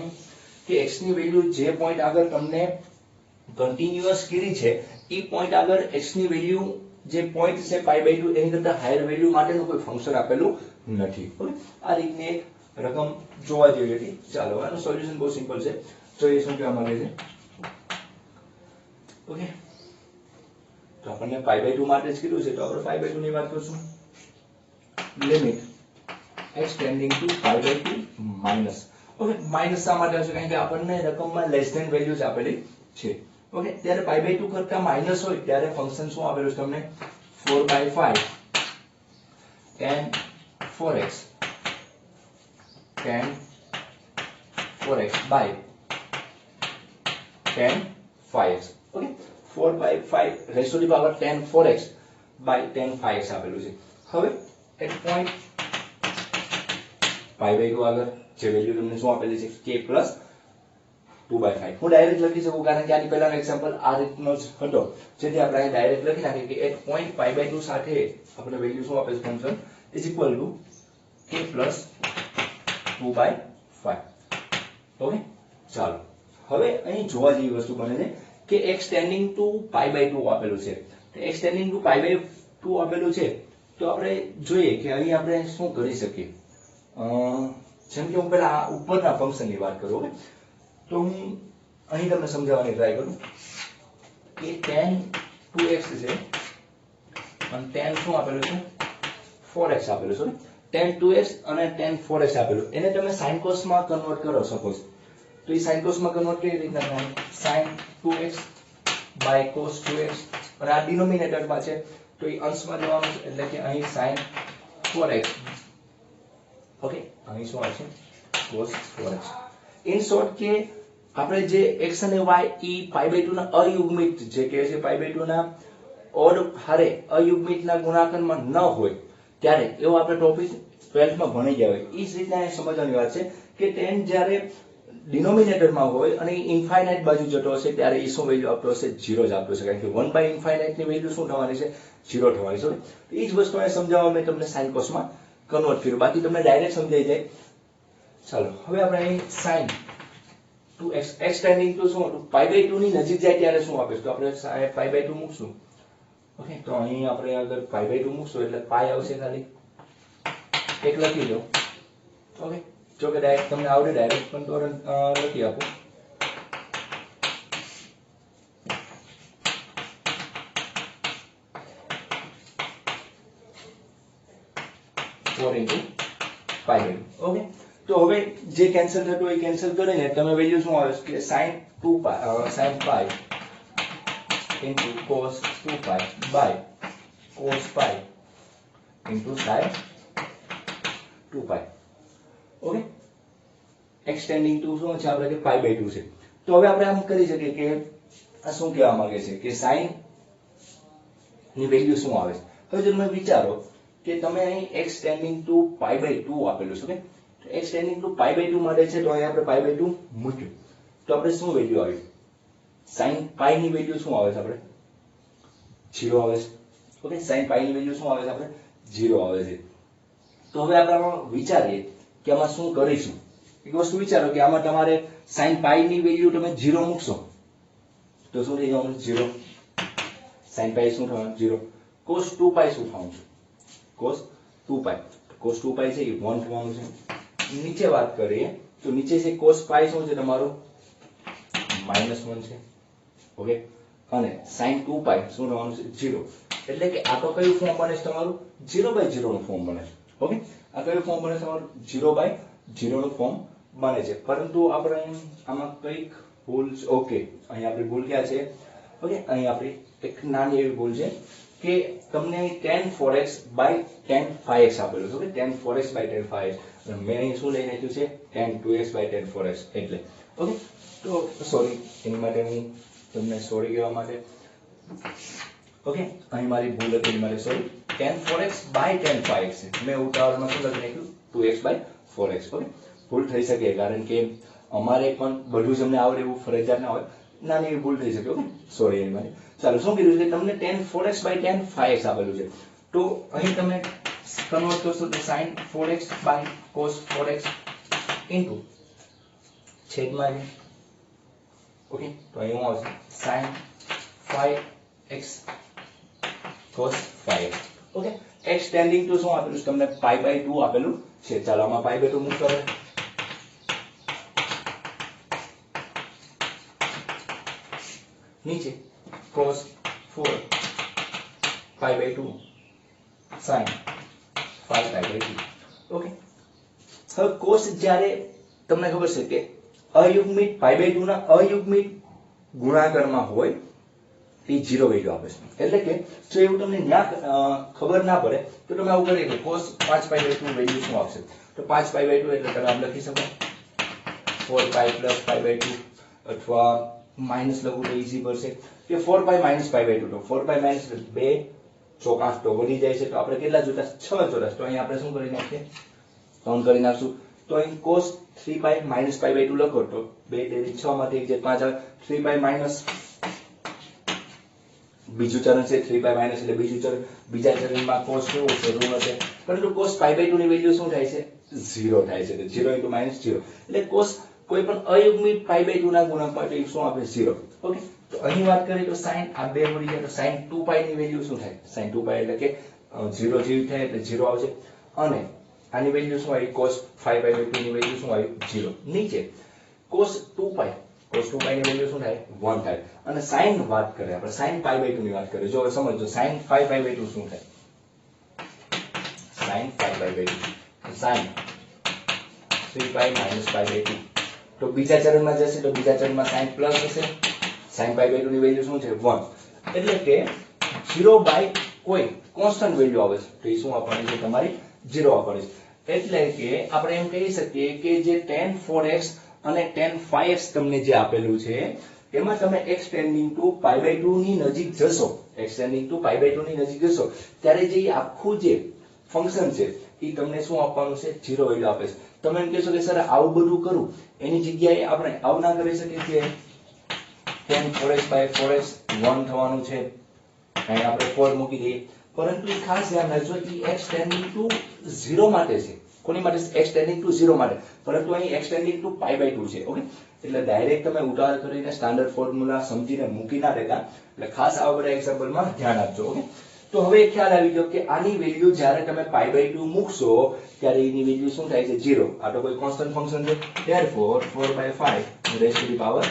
કે x ની વેલ્યુ જે પોઈન્ટ આગળ તમને કન્ટિન્યુઅસ કીધી છે એ પોઈન્ટ આગળ x ની વેલ્યુ જે પોઈન્ટ છે π/2 એની કરતા હાયર વેલ્યુ માટેનું કોઈ ફંક્શન આપેલું નથી ઓકે આ રીતની એક રકમ જોવા જેવી હતી ચાલો આનું સોલ્યુશન બહુ સિમ્પલ છે તો એ શું કહેવા માંગે છે ઓકે તો આપણને π/2 માટે જ કીધું છે તો આપણે π/2 ની વાત કરશું limit x tending to π/2 minus okay minus શા માટે હશે કારણ કે આપણને રકમમાં લેસ ધેન વેલ્યુ જ આપેલી છે ઓકે ત્યારે π/2 કરતા માઈનસ હોય ત્યારે ફંક્શન શું આપેલું છે તમને 4/5 tan 4x tan 4x by tan 5x okay 4/5 raise to the power tan 4x by tan 5x આપેલું છે હવે એટ પોઈન્ટ π/2 આગળ જે વેલ્યુ તમને શું આપેલી છે k plus 2/5 હું ડાયરેક્ટ લખી શકું કારણ કે આની પહેલાનો એક્ઝામ્પલ આ રીતનો જ હતો જેથી આપણે અહીં ડાયરેક્ટ લખી નાખીએ કે એટ પોઈન્ટ π/2 સાથે આપણે વેલ્યુ શું આપે છે function is equal two k plus 2/5 okay ચાલો હવે અહીં જોવા જેવી વસ્તુ બને છે કે x ટેન્ડિંગ ટુ π/2 આપેલું છે તો x ટેન્ડિંગ ટુ π/2 આપેલું છે તો આપણે જોઈએ કે અહીં આપણે શું કરી શકીએ જેમ કે હું પહેલા ઉપરના ફંક્શનની વાત કરું ઓકે તો હું અહીં તમને સમજાવવાની ટ્રાય કરું કે tan 2x છે અને tan શું આપેલું છે 4x આપેલું છે tan 2x અને tan 4x આપેલું એને તમે sin cos માં કન્વર્ટ કરો સપોઝ તો એ sin cos માં કન્વર્ટ કેવી રીતના થાય sin 2x by cos 2x અને આ ડિનોમિનેટર માં છે તો એ અંશમાં જવાનું છે એટલે કે અહીં sin 4x ઓકે અહીં શું આવશે cos 4x ઇન શોર્ટ કે આપણે જે x અને y ઈ π/2 ના અયુગ્મિત જે કહે છે π/2 ના ઓડ હારે અયુગ્મિતના ગુણાકારમાં ન હોય ત્યારે એવો આપણે ટોપિક 12th માં ભણી ગયા હોય ઈ જ રીતના સમજવાની વાત છે કે tan જ્યારે ડિનોમિનેટરમાં હોય અને ઇન્ફાઇનાઇટ બાજુ જતો હશે ત્યારે ઈ શું વેલ્યુ આપતો હશે 0 જ આપતો હશે કારણ કે 1/∞ ની વેલ્યુ શું થવાની છે 0 થવાની છે તો ઈ જ વસ્તુ અહીં સમજાવવા મેં તમને sin cos માં કન્વર્ટ કર્યું બાકી તમને ડાયરેક્ટ સમજાઈ જાય ચાલો હવે આપણે અહીં sin 2x x tending to શું હતું π/2 ની નજીક જાય ત્યારે શું આપે તો આપણે π/2 મૂકશું ઓકે તો અહીં આપણે અગર π/2 મૂકશું એટલે પાઈ આવશે ખાલી એક લખી દો ઓકે જો કે ડાયરેક્ટ તમને આવડે ડાયરેક્ટ પણ તો લખી આપો π/2 ઓકે તો હવે જે કેન્સલ થતું હોય કેન્સલ કરીને તમે વેલ્યુ શું આવે કે sin 2π sin π into cos 2π by cos π into sin 2π okay extending to શું છે આપણે કે π/2 છે તો હવે આપણે આમ કરી શકીએ કે આ શું કહેવા માંગે છે કે sin ની વેલ્યુ શું આવે છે હવે તમે વિચારો કે તમે અહીં x ટેન્ડિંગ ટુ π/2 આપેલું છે ઓકે તો x ટેન્ડિંગ ટુ π/2 માટે છે તો અહીં આપણે π/2 મૂક્યું તો આપણે શું વેલ્યુ આવી sin π ની વેલ્યુ શું આવે છે આપણે 0 આવે છે ઓકે sin π ની વેલ્યુ શું આવે છે આપણે 0 આવે છે. તો હવે આપણે વિચારીએ કે આમાં શું કરીશું. એક વસ્તુ વિચારો કે આમાં તમારે sin પાઈ ની વેલ્યુ તમે 0 મૂકશો તો શું થઈ જવાનું? 0. sin પાઈ શું થવાનું? 0. cos 2 પાઈ શું થવાનું છે? cos 2 પાઈ. cos 2 પાઈ છે એ 1 થવાનું છે. નીચે વાત કરીએ તો નીચે છે cos પાઈ શું છે તમારું? -1 છે. ઓકે. અને sin 2 પાઈ શું થવાનું છે? 0. એટલે કે આ તો કયું ફોર્મ બને છે તમારું? 0/0 નું ફોર્મ બને છે. ઓકે. આ કયું ફોર્મ બને છે તમારું? 0/0 નું ફોર્મ બને છે. પરંતુ આપણે આમાં કઈક ભૂલ છે. ઓકે, અહીં આપણી ભૂલ ક્યાં છે? ઓકે, અહીં આપણી એક નાની એવી ભૂલ છે કે તમને tan 4x by tan 5x આપેલું છે. Okay, tan 4x by tan 5x. મેં અહીં શું લઈ નાખ્યું છે? tan 2x by tan 4x. એટલે ઓકે, તો સોરી, એની માટે હું તમને સોરી કહેવા માટે ઓકે, અહીં મારી ભૂલ હતી, મારે sorry. tan 4x by tan 5x છે. મેં ઉતાવળમાં શું લખી નાખ્યું? 2x by 4x. ઓકે, ભૂલ થઈ શકે કારણ કે અમારે પણ બધું જ અમને આવડે એવું ફરજિયાત ના હોય. નાની એવી ભૂલ થઈ શકે. ઓકે, સોરી એની માટે. ચાલો, શું કીધું છે? તમને tan 4x by tan 5x આપેલું છે. તો અહીં તમે કન્વર્ટ કરશો તો sin 4x by cos 4x into છેદમાં છે. ઓકે, તો અહીં શું આવશે? sin 5x cos 5x. Okay, x tending to શું આપેલું છે તમને? π/2 આપેલું છે. ચાલો આમાં π/2 મૂકો. નીચે cos 4 π/2 sin 5 π/2. ઓકે, હવે cos જ્યારે તમને ખબર છે કે અયુગ્મિત π/2 ના અયુગ્મિત ગુણાકારમાં હોય એ 0 વેલ્યુ આપે છે. એટલે કે જો એવું તમને ખબર ના પડે તો તમે આવું કરી કે cos 5 π/2 વેલ્યુ શું આવશે? તો 5 π/2 એટલે તમે આમ લખી શકો 4π + π/2 અથવા માઈનસ લખવું તો ઈઝી પડશે કે 4π - π/2. તો 4π માઈનસ 2 ચોક 8 તો વધી જાય છે. તો આપણે કેટલા જોતા? 6 ચોરસ. તો અહીં આપણે શું કરી નાખીએ? કાઉન્ટ કરી નાખશું. તો અહીં cos 3π - π/2 લખો તો 2 તેરી 6 માંથી 1 5 આવે. 3π માઈનસ બીજું ચરણ છે 3π માઈનસ એટલે બીજું ચરણ. બીજા ચરણમાં cos કેવું છે? ઋણ હશે. પરંતુ cos π/2 ની વેલ્યુ શું થાય છે? 0 થાય છે. તો 0 * -0 એટલે cos કોઈ પણ અયુગ્મિત π/2 ના ગુણક માટે શું આપે? 0. ઓકે, તો અહીં વાત કરીએ તો sin આ બે મળી જાય તો sin 2π ની વેલ્યુ શું થાય? sin 2π એટલે કે 0 જેવી થાય એટલે 0 આવશે. અને આની વેલ્યુ શું આવી? cos 5/2 ની વેલ્યુ શું આવી? 0. નીચે cos 2π ની વેલ્યુ શું થાય? 1 થાય. અને sin વાત કરીએ આપણે sin π/2 ની વાત કરીએ. જો સમજો sin 5/2 શું થાય? sin 5/2 sin 3π - π/2. તો બીજા ચરણમાં જશે તો બીજા ચરણમાં sin પ્લસ હશે. sin π/2 ની વેલ્યુ શું છે? 1. એટલે કે 0 બાય કોઈ કોન્સ્ટન્ટ વેલ્યુ આવે છે તો એ શું આપવાની છે? તમારી 0 આપવાની છે. એટલે કે આપણે એમ કહી શકીએ કે જે tan 4x અને tan 5x તમને જે આપેલું છે એમાં તમે x ટેન્ડિંગ ટુ π/2 ની નજીક જશો, x ટેન્ડિંગ ટુ π/2 ની નજીક જશો ત્યારે જે આખું જે ફંક્શન છે એ તમને શું આપવાનું છે? 0 વેલ્યુ આપે છે. તમે એમ કહેશો કે સર આવું બધું કરું એની જગ્યાએ આપણે આવું ના કરી શકીએ કે tan 4x by 4x 1 થવાનું છે, અહીં આપણે 4 મૂકી દઈએ. પરંતુ એ ખાસ ધ્યાન રાખજો એ x ટેન્ડિંગ ટુ 0 માટે છે. કોની માટે? x ટેન્ડિંગ ટુ 0 માટે. પરંતુ અહીં x ટેન્ડિંગ ટુ π/2 છે. ઓકે, એટલે ડાયરેક્ટ તમે ઉતાવળ કરીને સ્ટાન્ડર્ડ ફોર્મ્યુલા સમજીને મૂકી ના દેતા. એટલે ખાસ આવા બધા એક્ઝામ્પલમાં ધ્યાન આપજો. ઓકે, તો હવે ખ્યાલ આવી ગયો કે આની વેલ્યુ જ્યારે તમે π/2 મૂકશો ત્યારે એની વેલ્યુ શું થાય છે? 0. આ તો કોઈ કોન્સ્ટન્ટ ફંક્શન છે. therefore 4/5 raised to the power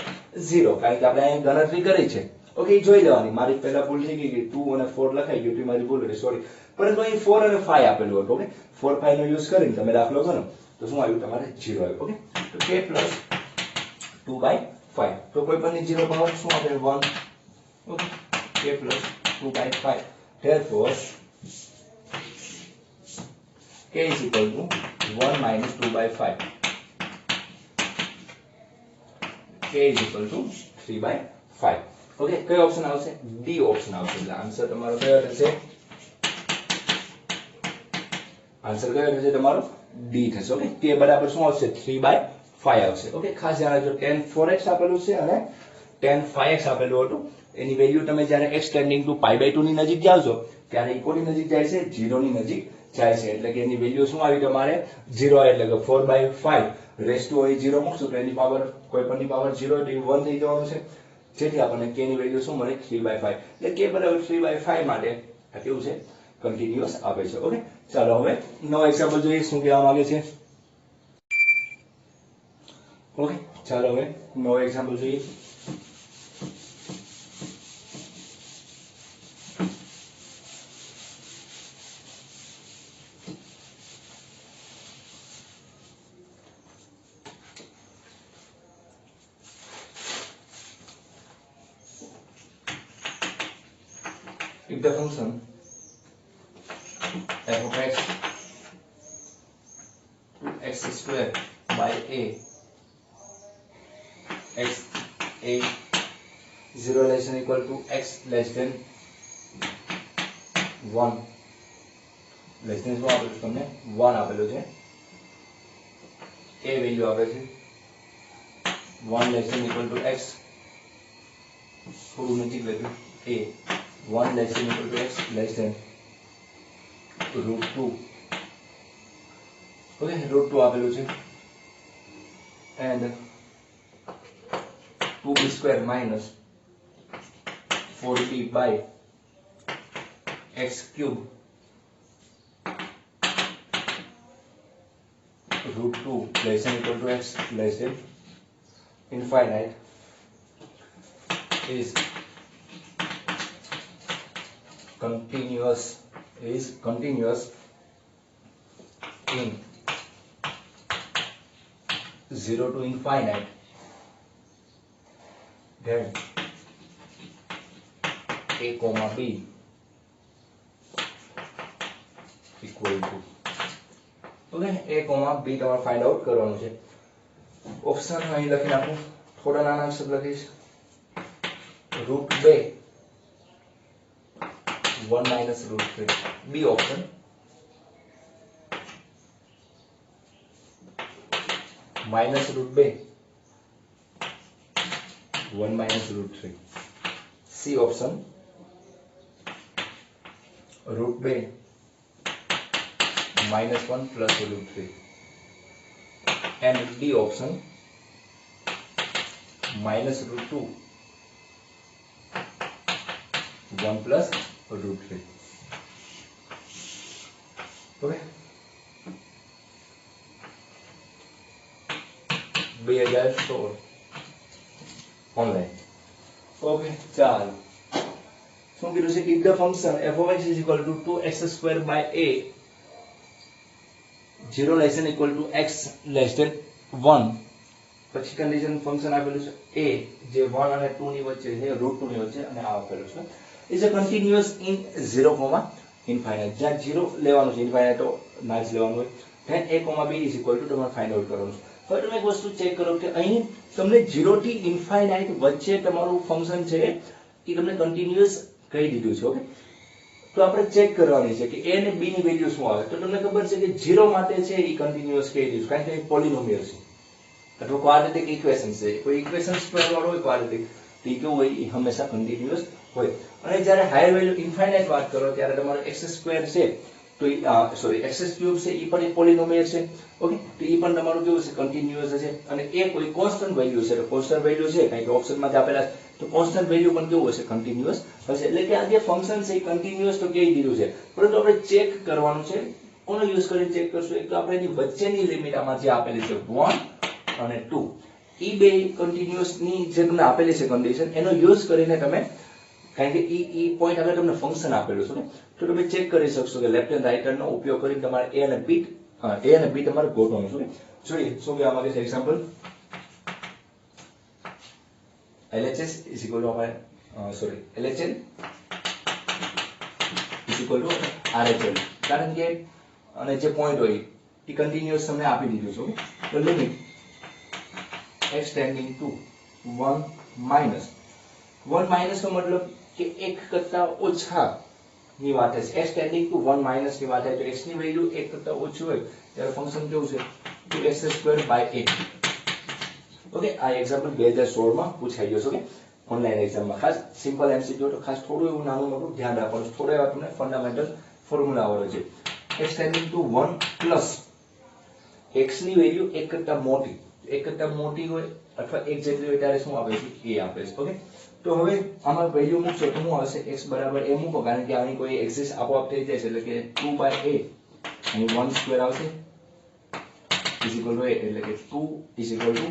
0. કારણ કે આપણે અહીં ગણતરી કરી છે. ઓકે, જોઈ લેવાની. મારી પહેલા ભૂલ થઈ ગઈ કે 2 અને 4 લખાઈ ગયું, મારી ભૂલ હતી, સોરી. પરંતુ અહીં 4 અને 5 આપેલું હતું. ઓકે, 4 5 નો યુઝ કરીને તમે દાખલો ગણો તો શું આવ્યું? તમારે 0 આવ્યું. ઓકે, તો k + 2/5. તો કોઈ પણ 0 પાવર શું આપે? 1. Okay, k + 2/5. therefore k is equal to 1 - 2/5. k is equal to 3/5. Okay, કયો ઓપ્શન આવશે? ડી ઓપ્શન આવશે. એટલે આન્સર તમારો કયો થશે? આન્સર કયો થશે તમારો? ડી થશે. ઓકે, કે બરાબર શું આવશે? 3/5 આવશે. ઓકે, ખાસ ધ્યાન રાખજો. tan 4x આપેલું છે અને tan 5x આપેલું હતું. એની વેલ્યુ તમે જ્યારે x ટેન્ડિંગ ટુ π/2 ની નજીક જાવશો ત્યારે ઈ કોની નજીક જાય છે? 0 ની નજીક જાય છે. એટલે કે એની વેલ્યુ શું આવી તમારે? 0 આવે. એટલે કે 4/5 રેસ ટુ અહીં 0 મૂકશું તો એની પાવર કોઈ પણની પાવર 0 એટલે 1 થઈ જવાનું છે. જેથી આપણને k ની વેલ્યુ શું મળે? 3/5. એટલે k બરાબર 3/5 માટે આ કેવું છે? કન્ટિન્યુઅસ આપે છે. ઓકે, ચાલો હવે નવો એક્ઝામ્પલ જોઈએ શું કહેવા માંગે છે. ઓકે, ચાલો હવે નવો એક્ઝામ્પલ જોઈએ. If the function f of x to x square by a x a 0 less than equal to x less than 1 less than શું આપેલું છે તમને? 1 આપેલું છે. a વેલ્યુ આપે છે 1 less than equal to x, થોડું નજીક લખ્યું a 1 less than equal to x less than √2. Okay, √2 આપેલું છે and 2b square minus 4b by x cube √2 less than equal to x less than infinite is continuous in 0 to infinite, then a comma b equal to. Okay, a comma b તમારે find out કરવાનું છે. Option અહીં લખી નાખું, થોડા નાના અક્ષર લખીશ. √2 1 minus √3. B option. Minus √2 1 minus √3. C option. √2 minus 1 plus √3. And D option. Minus √2 1 plus √3. Okay, 2016 online. Okay, ચાલો શું કીધું છે? if the function f of x is equal to 2x square by a 0 less than equal to x less than 1, પછી condition function આપેલું છે a જે 1 અને 2 ની વચ્ચે છે, √2 ની વચ્ચે, અને આ આપેલું છે is a continuous in 0, infinite. જ્યાં 0 લેવાનું છે, ઇન્ફાઇનાઇટ તો ના જ લેવાનું હોય. then a, b is equal to તમારે ફાઇન્ડ આઉટ કરવાનું છે. હવે તમે એક વસ્તુ ચેક કરો કે અહીં તમને 0 થી ઇન્ફાઇનાઇટ વચ્ચે તમારું ફંક્શન છે એ તમને કન્ટિન્યુઅસ કહી દીધું છે. ઓકે, તો આપણે ચેક કરવાની છે કે a અને b ની વેલ્યુ શું આવે. તો તમને ખબર છે કે 0 માટે છે એ કન્ટિન્યુઅસ કહી દીધું, કારણ કે એ પોલિનોમિયલ છે અથવા ક્વાડ્રેટિક ઇક્વેશન છે. કોઈ ઇક્વેશન સ્ક્વેર વાળો હોય ક્વાડ્રેટિક, તો એ કેવું હોય? એ હંમેશા કન્ટિન્યુઅસ હોય. અને જ્યારે હાયર વેલ્યુ ઇન્ફાઇનાઇટ વાત કરો ત્યારે તમારો x² છે તો સોરી x³ છે એ પણ એક પોલિનોમિયલ છે. ઓકે, તો એ પણ તમારું કેવું છે? કન્ટિન્યુઅસ છે. અને એ કોઈ કોન્સ્ટન્ટ વેલ્યુ છે, તો કોન્સ્ટન્ટ વેલ્યુ છે કારણ કે ઓપ્શનમાં જ આપેલા છે, તો કોન્સ્ટન્ટ વેલ્યુ પણ કેવું હશે? કન્ટિન્યુઅસ હશે. એટલે કે આ જે ફંક્શન છે એ કન્ટિન્યુઅસ તો કહી દીધું છે, પરંતુ આપણે ચેક કરવાનું છે. કોનો યુઝ કરીને ચેક કરશું? એક તો આપણે એની વચ્ચેની લિમિટ આમાં જે આપેલી છે 1 અને 2, એ બે કન્ટિન્યુઅસ ની જે તમને આપેલી છે કન્ડિશન, એનો યુઝ કરીને તમે, કારણ કે ઈ પોઈન્ટ આગળ તમને ફંક્શન આપેલું છે, તો તમે ચેક કરી શકશો કે લેફ્ટ એન્ડ રાઈટ હેન્ડનો ઉપયોગ કરીને તમારે a અને b તમારે ગોતવાનું છે. જોઈએ શું કહેવા માંગે છે example. LHS is equal to LHL is equal to RHL. કારણ કે અને જે પોઈન્ટ હોય એ કન્ટિન્યુઅસ તમને આપી દીધું છે. તો limit x tending to 1 minus નો મતલબ કે 1 કરતા ઓછા ની વાત છે. x ટેન્ડિંગ ટુ 1 માઇનસ ની વાત છે, તો x ની વેલ્યુ 1 કરતા ઓછી હોય ત્યારે ફંક્શન કેવું છે? 2x² by 8. ઓકે, આ એક્ઝામ્પલ 2016 માં પૂછાઈ ગયો છે. ઓકે, ઓનલાઈન એક્ઝામમાં ખાસ સિમ્પલ એમસીક્યુ તો ખાસ થોડું એવું નાનું મોટું ધ્યાન રાખવાનું, થોડા એવા તમને ફંડામેન્ટલ ફોર્મ્યુલા આવડે છે. x tending to 1 plus x ની વેલ્યુ 1 કરતા મોટી, 1 કરતા મોટી હોય અથવા 1 જેટલી હોય ત્યારે શું આપે છે? a આપે છે. ઓકે, તો હવે આમાં વેલ્યુ મૂકશો તો શું આવશે? x બરાબર a મૂકો, કારણ કે આની કોઈ એક્સિસ આપોઆપ થઈ જાય છે, એટલે કે 2 બાય a અહીં 1 સ્ક્વેર આવશે ઇઝ ઇક્વલ ટુ a, એટલે કે 2 is equal two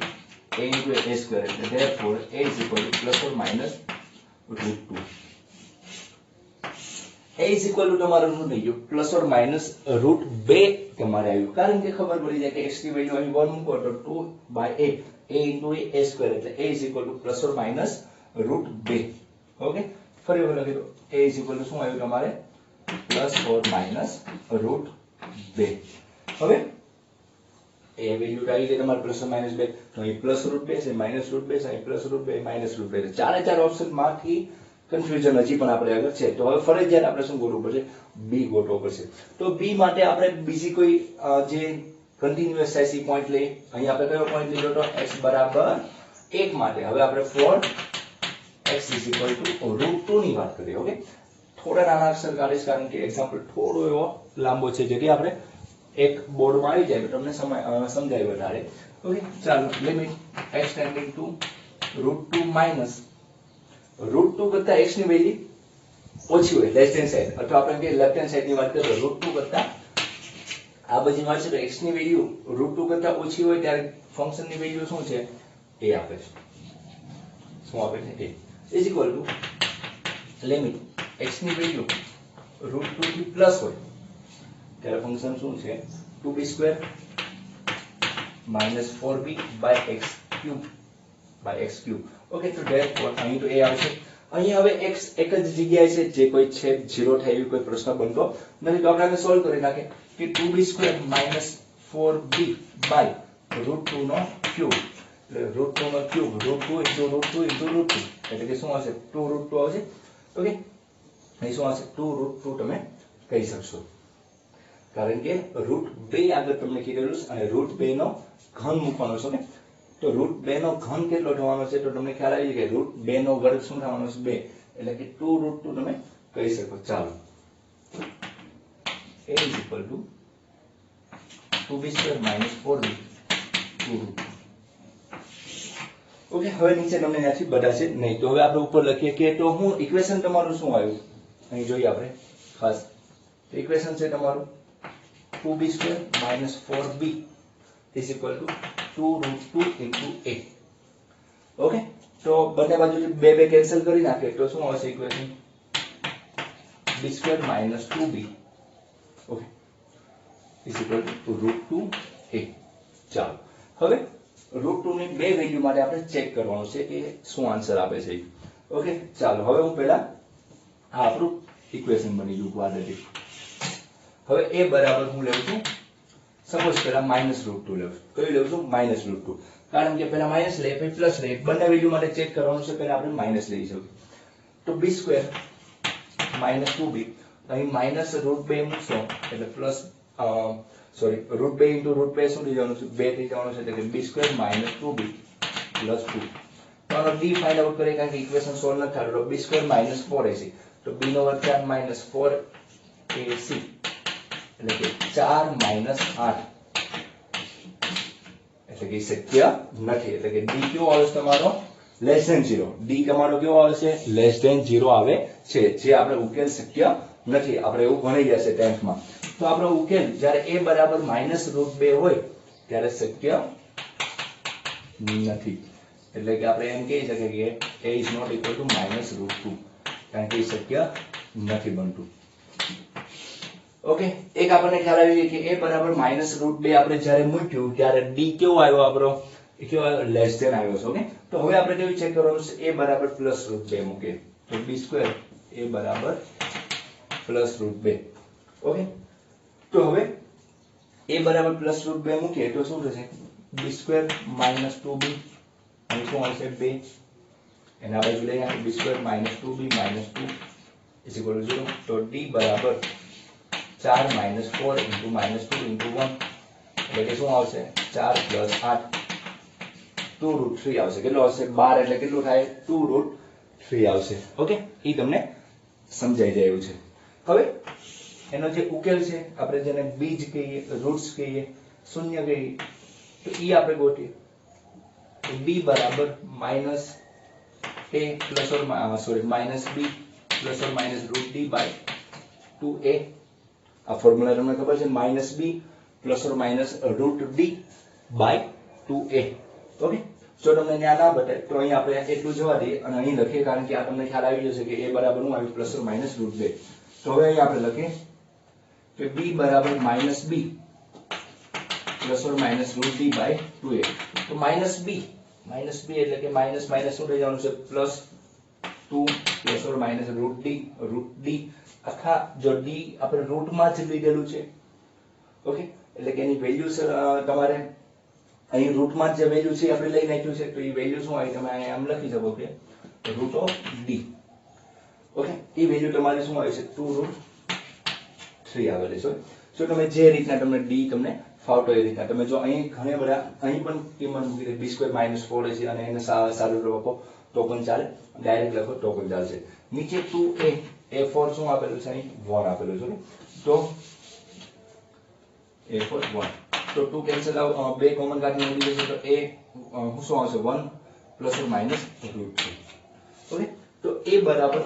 a into a square, એટલે therefore a is equal to plus or minus root 2. a is equal to તમારું શું થઈ ગયું? પ્લસ ઓર માઇનસ રૂટ 2 તમારે આવ્યું, કારણ કે ખબર પડી જાય કે x ની વેલ્યુ અહીં 1 મૂકો તો 2 by a into a square, એટલે a is equal to plus or minus root 2. Okay, ફરી વખત લખી દો, a is equal to શું આવ્યું તમારે? Plus or minus root 2. હવે એ વેલ્યુ આવી ગઈ તમારે પ્લસ માઇનસ 2, તો અહીં પ્લસ રૂટ 2 છે, માઇનસ રૂટ 2 છે, અહીં પ્લસ રૂટ 2 માઇનસ રૂટ 2 છે. ચારે ચાર ઓપ્શન માંથી કન્ફ્યુઝન હજી પણ આપણે આગળ છે, તો હવે ફરજિયાત આપણે શું ગોતવું પડશે? બી ગોતવો પડશે. તો બી માટે આપણે બીજી કોઈ જે કન્ટિન્યુઅસ થાય છે પોઈન્ટ લઈએ. અહીં આપણે કયો પોઈન્ટ લીધો તો? x બરાબર 1 માટે. હવે આપણે for x is equal to root 2 ની વાત કરીએ. ઓકે, થોડા નાના અક્ષર કાઢીશ, કારણ કે એક્ઝામ્પલ થોડો એવો લાંબો છે, જેથી આપણે એક બોર્ડમાં આવી જાય તો તમને સમજાય વધારે. ઓકે, ચાલો limit x tending to root 2 minus root 2 કરતા x ની વેલ્યુ ઓછી હોય, લેફ્ટ હેન્ડ સાઈડ, અથવા આપણે કે લેફ્ટ હેન્ડ સાઈડ ની વાત કરીએ તો રૂટ 2 કરતા આ બધી વાત છે તો x ની વેલ્યુ રૂટ 2 કરતા ઓછી હોય ત્યારે ફંક્શન ની વેલ્યુ શું છે? a આપે છે. શું આપે છે? a is equal two limit x ની વેલ્યુ રૂટ 2 થી પ્લસ હોય ત્યારે ફંક્શન શું છે? 2b² minus 4b by x cube. Okay, તો therefore અહીં તો a આવશે. અહીં હવે x એક જ જગ્યાએ છે, જે કોઈ છેદ 0 થાય એવી કોઈ પ્રશ્ન બનતો નથી, તો આપણે સોલ્વ કરી નાખે કે 2b² minus 4b by root 2 નો ક્યુબ, એટલે રૂટ 2 નો cube, root 2 into root 2 into root 2, એટલે કે શું આવશે? 2 રૂટ 2 આવશે. ઓકે, અહીં શું આવશે? 2 રૂટ 2 તમે કહી શકશો, કારણ કે રૂટ 2 આગળ તમને કીધેલું છે અને રૂટ 2 નો ઘન મૂકવાનો છે. ને તો રૂટ 2 નો ઘન કેટલો થવાનો છે? તો તમને ખ્યાલ આવી કે રૂટ 2 નો વર્ગ શું થવાનો છે? 2, એટલે કે 2 રૂટ 2 તમે કહી શકો. ચાલો, a is equal to 2b² minus 4b 2 root 2. Okay, હવે નીચે તમને ત્યાંથી બધા છે નહીં, તો હવે આપણે ઉપર લખીએ કે તો હું ઇક્વેશન તમારું શું આવ્યું અહીં જોઈએ આપણે ખાસ. ઇક્વેશન છે તમારું 2b² minus 4b is equal to 2 root 2 into a. Okay, તો બંને બાજુથી બે બે કેન્સલ કરી નાખે તો શું આવશે equation? b² minus 2b, okay, is equal to root 2a. ચાલો, હવે રૂટ 2 ની બે વેલ્યુ માટે આપણે ચેક કરવાનું છે કે શું આન્સર આપે છે. ઓકે, ચાલો હવે હું પહેલા આ આપણું ઇક્વેશન બની ગયું ક્વાડ્રેટિક. હવે a બરાબર હું લેવું છું, સપોઝ પહેલા માઇનસ રૂટ 2 લેવું છું. કયું લેવું છું? માઇનસ રૂટ 2, કારણ કે પહેલા માઇનસ લે પછી પ્લસ લે, બંને વેલ્યુ માટે ચેક કરવાનું છે, પહેલા આપણે માઇનસ લઈ શકીએ. તો b² minus 2b, અહીં માઇનસ રૂટ 2 મૂકશો એટલે પ્લસ રૂટ 2 into રૂટ 2 શું થઈ જવાનું છે? 2 થઈ જવાનું છે, એટલે કે b² minus 2b plus 2. તો આનો d ફાઇન્ડ આઉટ કરીએ, કારણ કે ઇક્વેશન સોલ્વ નથી થતું. તો b² minus 4ac, તો b નો વર્ગ 4 minus 4ac, એટલે કે 4 minus 8, એટલે કે શક્ય નથી. એટલે કે d કેવો આવે છે તમારો? Less than 0. d તમારો કેવો આવે છે? લેસ ધેન 0 આવે છે, જે આપણે ઉકેલ શક્ય નથી. આપણે એવું ભણી ગયા છે 10th માં. તો આપણો ઉકેલ જ્યારે a બરાબર માઇનસ રૂટ 2 હોય ત્યારે શક્ય નથી. એટલે કે આપણે એમ કહી શકીએ કે a is not equal to minus root 2, કારણ કે શક્ય નથી બનતું. ઓકે, એક આપણને ખ્યાલ આવી ગયો કે a બરાબર માઇનસ રૂટ 2 આપણે જ્યારે મૂક્યું ત્યારે d કેવો આવ્યો આપણો? એ કેવો આવ્યો? લેસ ધેન આવ્યો છે. ઓકે, તો હવે આપણે કેવું ચેક કરવાનું છે? a બરાબર પ્લસ રૂટ 2 મૂકે તો b² a બરાબર પ્લસ રૂટ 2. ઓકે, તો હવે a બરાબર પ્લસ રૂટ 2 મૂકીએ તો શું થશે? b² minus 2b, અહીં શું આવશે? 2, એના બાજુ લઈ આવીએ b² minus 2b minus 2 is equal to 0. તો d બરાબર 4 minus 4 into minus 2 into 1, એટલે કે શું આવશે? 4 plus 8, 2 root 3 આવશે. કેટલો આવશે? 12, એટલે કેટલું થાય? 2 root 3 આવશે. ઓકે, એ તમને સમજાઈ જાય એવું છે. હવે એનો જે ઉકેલ છે આપણે જેને બીજ કહીએ, રૂટ્સ કહીએ, શૂન્ય કહીએ, તો એ આપણે ગોતીએ. તો b બરાબર minus a plus or minus b plus or minus root d by 2a. આ ફોર્મ્યુલા તમને ખબર છે, minus b plus or minus root d by 2a. Okay, જો તમને ત્યાં ના બતાવે તો અહીં આપણે એટલું જવા દઈએ અને અહીં લખીએ, કારણ કે આ તમને ખ્યાલ આવી જશે કે a બરાબર શું આવ્યું, પ્લસ ઓર માઇનસ રૂટ 2. તો હવે અહીં આપણે લખીએ કે b બરાબર minus b plus or minus root d by 2a. તો માઇનસ b એટલે કે માઇનસ માઇનસ શું થઈ જવાનું છે, plus 2 plus or minus root d. આખા જો d આપણે રૂટમાં જ લીધેલું છે. ઓકે, એટલે કે એની વેલ્યુ તમારે અહીં રૂટમાં જે વેલ્યુ છે આપણે લઈ નાખ્યું છે, તો એ વેલ્યુ શું આવી તમે અહીંયા આમ લખી શકો કે root of d. Okay, A value તમારે શું આવી છે, 2√3 આવેલી છે. જો તમે જે રીતના તમને d તમને ફાવતો એ રીતના તમે જો અહીં ઘણા બધા અહીં પણ કિંમત મૂકી દે, b² - 4 છે અને એને સારું લખો તો પણ ચાલે, ડાયરેક્ટ લખો તો પણ ચાલશે. નીચે 2a a4 શું આપેલું છે, અહીં 1 આપેલું છે. તો a4 1, તો 2 કેન્સલ આઉટ, બે કોમન કાઢીને ઉડી જશે, તો a શું આવશે, 1 plus or minus route 3. Okay, તો a બરાબર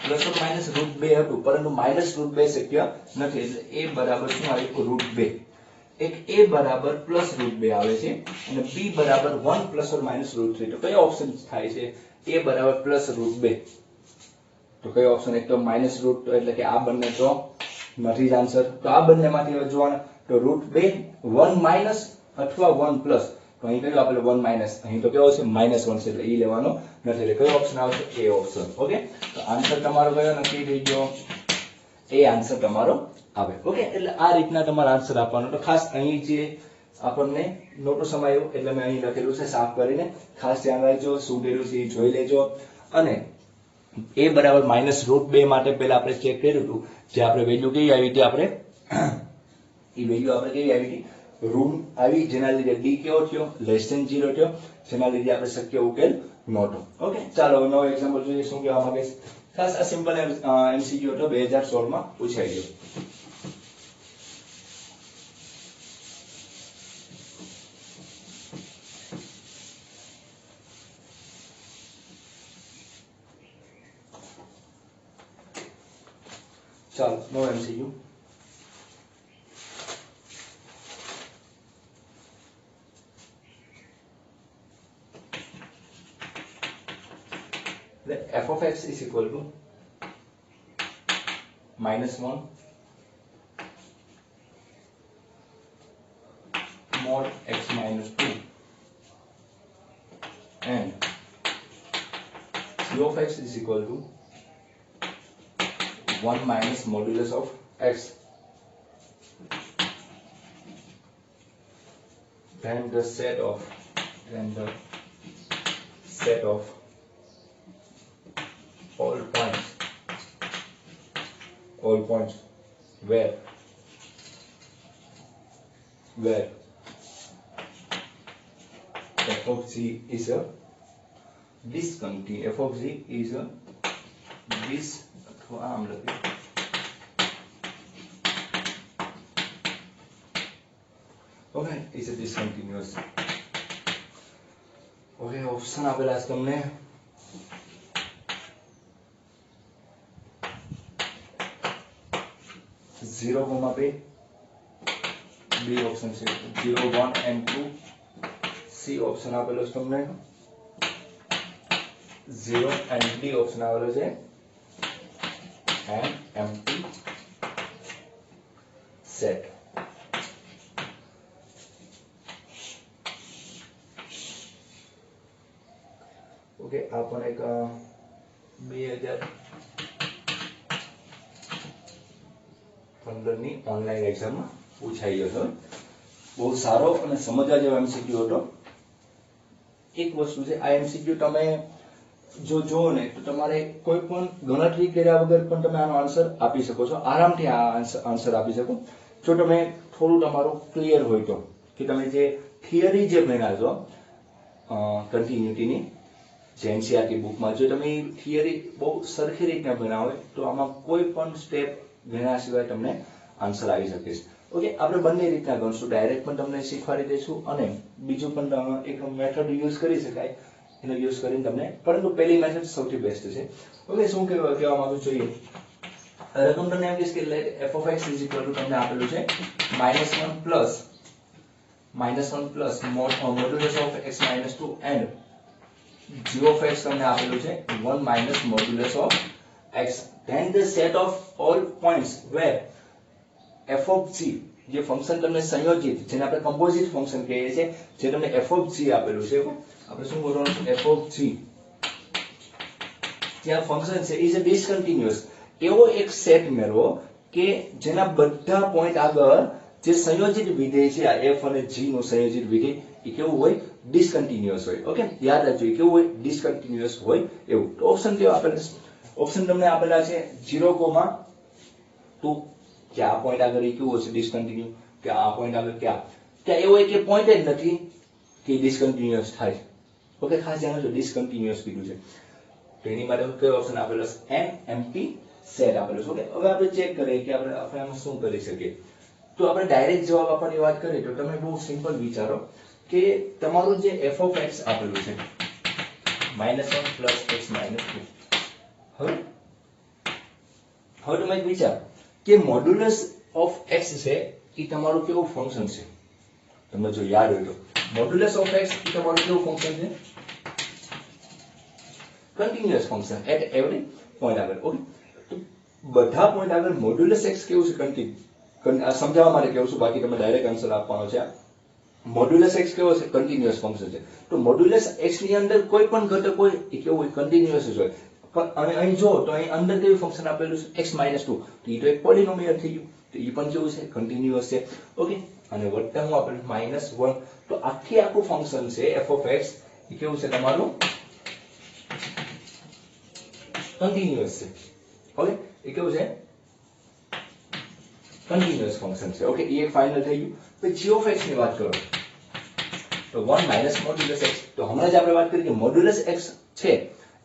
પ્લસ ઓર માઇનસ રૂટ 2 હતું, પરંતુ માઇનસ રૂટ 2 શક્ય નથી, એટલે a બરાબર શું આવ્યું, રૂટ 2. એક a બરાબર પ્લસ રૂટ 2 આવે છે અને b બરાબર 1 પ્લસ ઓર માઇનસ રૂટ 3. તો કયો ઓપ્શન થાય છે, a બરાબર પ્લસ રૂટ 2. તો કયો ઓપ્શન, એક તો માઇનસ રૂટ, એટલે કે આ બંને તો નથી જ આન્સર. તો આ બંનેમાંથી હવે જોવાના, તો રૂટ 2 1 માઇનસ અથવા 1 પ્લસ. તો અહીં કયો આપેલો 1 માઇનસ, અહીં તો કેવો છે, -1 છે, એટલે ઈ લેવાનો નથી. એટલે કયો ઓપ્શન આવશે, એ ઓપ્શન. ઓકે, તો આન્સર તમારો કયો નક્કી થઈ ગયો, એ આન્સર તમારો આવે. ઓકે, એટલે આ રીતના તમારે આન્સર આપવાનો. તો ખાસ અહીં જે આપણને નોટો સમાયો એટલે મેં અહીં લખેલું છે સાફ કરીને, ખાસ ધ્યાન રાખજો, શું કર્યું છે એ જોઈ લેજો. અને a બરાબર -√2 માટે પહેલા આપણે ચેક કર્યું હતું, જે આપણે વેલ્યુ કેવી આવી હતી, આપણે એ વેલ્યુ આપણે કેવી આવી હતી, રૂમ આવી, જેના લીધે d કેવો થયો, <0 થયો, જેના લીધે આપણે શક્ય ઉકેલ નહોતો. ઓકે, ચાલો હવે નવો એક્ઝામ્પલ જોઈએ શું કહેવા માંગે છે. ખાસ આ સિમ્પલ MCQ હતો, 2016 માં પૂછાઈ ગયો. ચાલો નો MCQ. f of x is equal to -1 mod x minus 2 and g of x is equal to 1 minus modulus of x. Then the set of all points where f of g is a discontinuity, f of g is a okay, is a discontinuous. Okay, option આપેલા છે તમને. Zero, B option છે 0, 1 and 2. C option આપેલો છે તમને 0 and D option આવેલો છે and empty set. Okay, આ પણ એક 2015 ની ઓનલાઈન એક્ઝામમાં પૂછાઈ ગયો હતો. બહુ સારો અને સમજવા જેવો MCQ હતો. એક વસ્તુ છે, આ MCQ તમે જો જોવો ને તો તમારે કોઈ પણ ગણતરી કર્યા વગર પણ તમે આનો આન્સર આપી શકો છો, આરામથી આ આન્સર આપી શકો જો તમે થોડું તમારું ક્લિયર હોય તો. કે તમે જે થિયરી જે ભણ્યા છો કન્ટિન્યુટીની, જે એનસીઆરટી બુકમાં જો તમે થિયરી બહુ સરખી રીતના બનાવો તો આમાં કોઈ પણ સ્ટેપ ગણ્યા સિવાય તમને આન્સર આવી શકે છે. ઓકે, આપણે બંને રીતના ગણશું, ડાયરેક્ટ પણ તમને શીખવાડી દઈશું અને બીજું પણ એક મેથડ યુઝ કરી શકાય એનો યુઝ કરીને તમને, પરંતુ પહેલી મેથડ સૌથી બેસ્ટ છે. ઓકે, શું કહેવા માંગુ જોઈએ, રકમ તમને એમ કહીશ કે f of x is equal to તમને આપેલું છે -1 plus modulus of x minus 2 and g of x તમને આપેલું છે 1 minus modulus of x, then the set of all points where f of g જે ફંક્શન તમને સંયોજિત, જેને આપણે કમ્પોઝિટ ફંક્શન કહીએ છીએ, જે તમને f of g આપેલું છે, આપણે શું બોલવાનું છે, f of g જે આ ફંક્શન છે ઇઝ અ ડિસકન્ટિન્યુઅસ, એવો એક સેટ મેળવો કે જેના બધા પોઈન્ટ આગળ જે સંયોજિત વિધેય છે, આ f અને g નું સંયોજિત વિધેય એ કેવું હોય, ડિસકન્ટિન્યુઅસ હોય. ઓકે, યાદ રાખજો કેવું હોય, ડિસકન્ટિન્યુઅસ હોય એવું. તો ઓપ્શન કેવા આપેલા છે, ઓપ્શન તમને આપેલા છે 0,2 કે આ પોઈન્ટ આગળ એ કેવું હશે, ડિસકન્ટિન્યુ, કે આ પોઈન્ટ આગળ ક્યાં એવો એક પોઈન્ટ જ નથી કે ડિસકન્ટિન્યુઅસ થાય. ઓકે, ખાસ ધ્યાન રાખજો, ડિસકન્ટિન્યુઅસ કીધું છે તો એની માટે કયો ઓપ્શન આપેલો છે, n empty set આપેલો છે. ઓકે, હવે આપણે ચેક કરીએ કે આપણે આમાં શું કરી શકીએ. તો આપણે ડાયરેક્ટ જવાબ આપવાની વાત કરીએ તો તમે બહુ સિમ્પલ વિચારો કે તમારું જે f of x આપેલું છે -1 plus x minus 2, હવે તમે એક વિચાર કે મોડ્યુલસ ઓફ x છે એ તમારું કેવું ફંક્શન છે, તમને જો યાદ હોય તો મોડ્યુલસ ઓફ x એ તમારું કેવું ફંક્શન છે, continuous function at every point આગળ. ઓકે, તો બધા પોઈન્ટ આગળ મોડ્યુલસ x કેવું છે, કન્ટિન્યુ, સમજાવવા માટે કેવું છું, બાકી તમે ડાયરેક્ટ આન્સર આપવાનો છે. મોડ્યુલસ x કેવો છે, કન્ટિન્યુઅસ ફંક્શન છે, તો મોડ્યુલસ x ની અંદર કોઈ પણ ઘટક હોય એ કેવું હોય, કન્ટિન્યુઅસ જ હોય. પણ અહીં જો તો અહીં અંદર કેવું ફંક્શન આપેલું છે x minus 2, તો એ તો એક પોલિનોમિયલ થઈ ગયું, તો એ પણ કેવું છે, કન્ટિન્યુઅસ છે. ઓકે, અને વત્તા હું આપેલું -1, તો આખું ફંક્શન છે f of x એ કેવું છે, તમારું કન્ટિન્યુઅસ છે. ઓકે, એ કેવું છે, કન્ટિન્યુઅસ ફંક્શન છે. ઓકે, એ એક ફાઇનલ થઈ ગયું. પછી g of x ની વાત કરો તો 1 minus modulus x, તો હમણાં જ આપણે વાત કરી કે મોડ્યુલસ x છે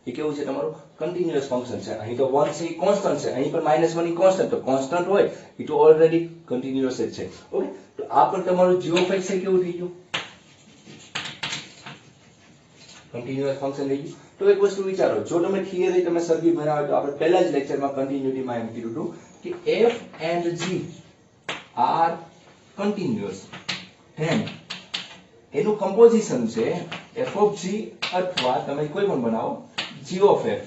એ કેવું છે, તમારું કન્ટિન્યુઅસ ફંક્શન છે. અહીં તો 1 છે એ કોન્સ્ટન્ટ છે, અહીં પણ -1 એ કોન્સ્ટન્ટ, તો કોન્સ્ટન્ટ હોય એ તો ઓલરેડી કન્ટિન્યુઅસ જ છે. ઓકે, તો આ પણ તમારું g of x છે કેવું થઈ ગયું, કન્ટિન્યુઅસ ફંક્શન થઈ ગયું. તો એક વસ્તુ વિચારો, જો તમે થિયરી તમે સરખી બનાવો તો આપણે પહેલા જ લેક્ચરમાં કન્ટિન્યુટીમાં એમ કીધું હતું કે f and g are continuous, then એનું કમ્પોઝિશન છે f of g અથવા તમે કોઈ પણ બનાવો g of f,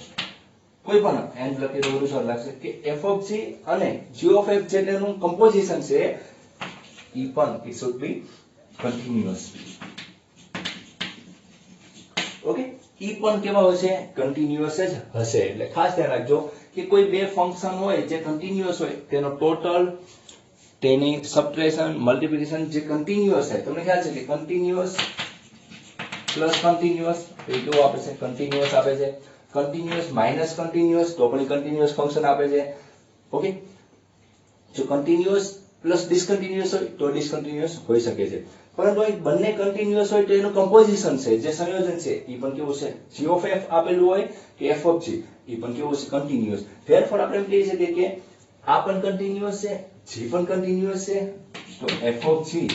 કોઈ પણ એન્ડ લખી દો તો લાગશે કે f of g અને g of f જે તેનું કમ્પોઝિશન છે એ પણ it should be continuous. Okay, ઈ પણ કેવા હશે, કન્ટિન્યુઅસ જ હશે. એટલે ખાસ ધ્યાન રાખજો કે કોઈ બે ફંક્શન હોય જે કન્ટિન્યુઅસ હોય તેનો ટોટલ, તેની સબટ્રેક્શન, મલ્ટીપ્લિકેશન જે કન્ટિન્યુઅસ છે, તમને ખ્યાલ છે કે કન્ટિન્યુઅસ પ્લસ કન્ટિન્યુઅસ એ કેવું આપે છે, કન્ટિન્યુઅસ આપે છે, કન્ટિન્યુઅસ માઇનસ કન્ટિન્યુઅસ તો પણ કન્ટિન્યુઅસ ફંક્શન આપે છે. ઓકે, જો કન્ટિન્યુઅસ પ્લસ ડિસકન્ટિન્યુઅસ હોય તો ડિસકન્ટિન્યુઅસ હોઈ શકે છે, પરંતુ અહીં બંને કન્ટિન્યુઅસ હોય તો એનું કમ્પોઝિશન છે, જે સંયોજન છે એ પણ કેવું છે, g of f આપેલું હોય કે f of g એ પણ કેવું છે, કન્ટિન્યુઅસ. ફેરફાર આપણે એમ કહી શકીએ કે આ પણ કન્ટિન્યુઅસ છે, g પણ કન્ટિન્યુઅસ છે, તો f of g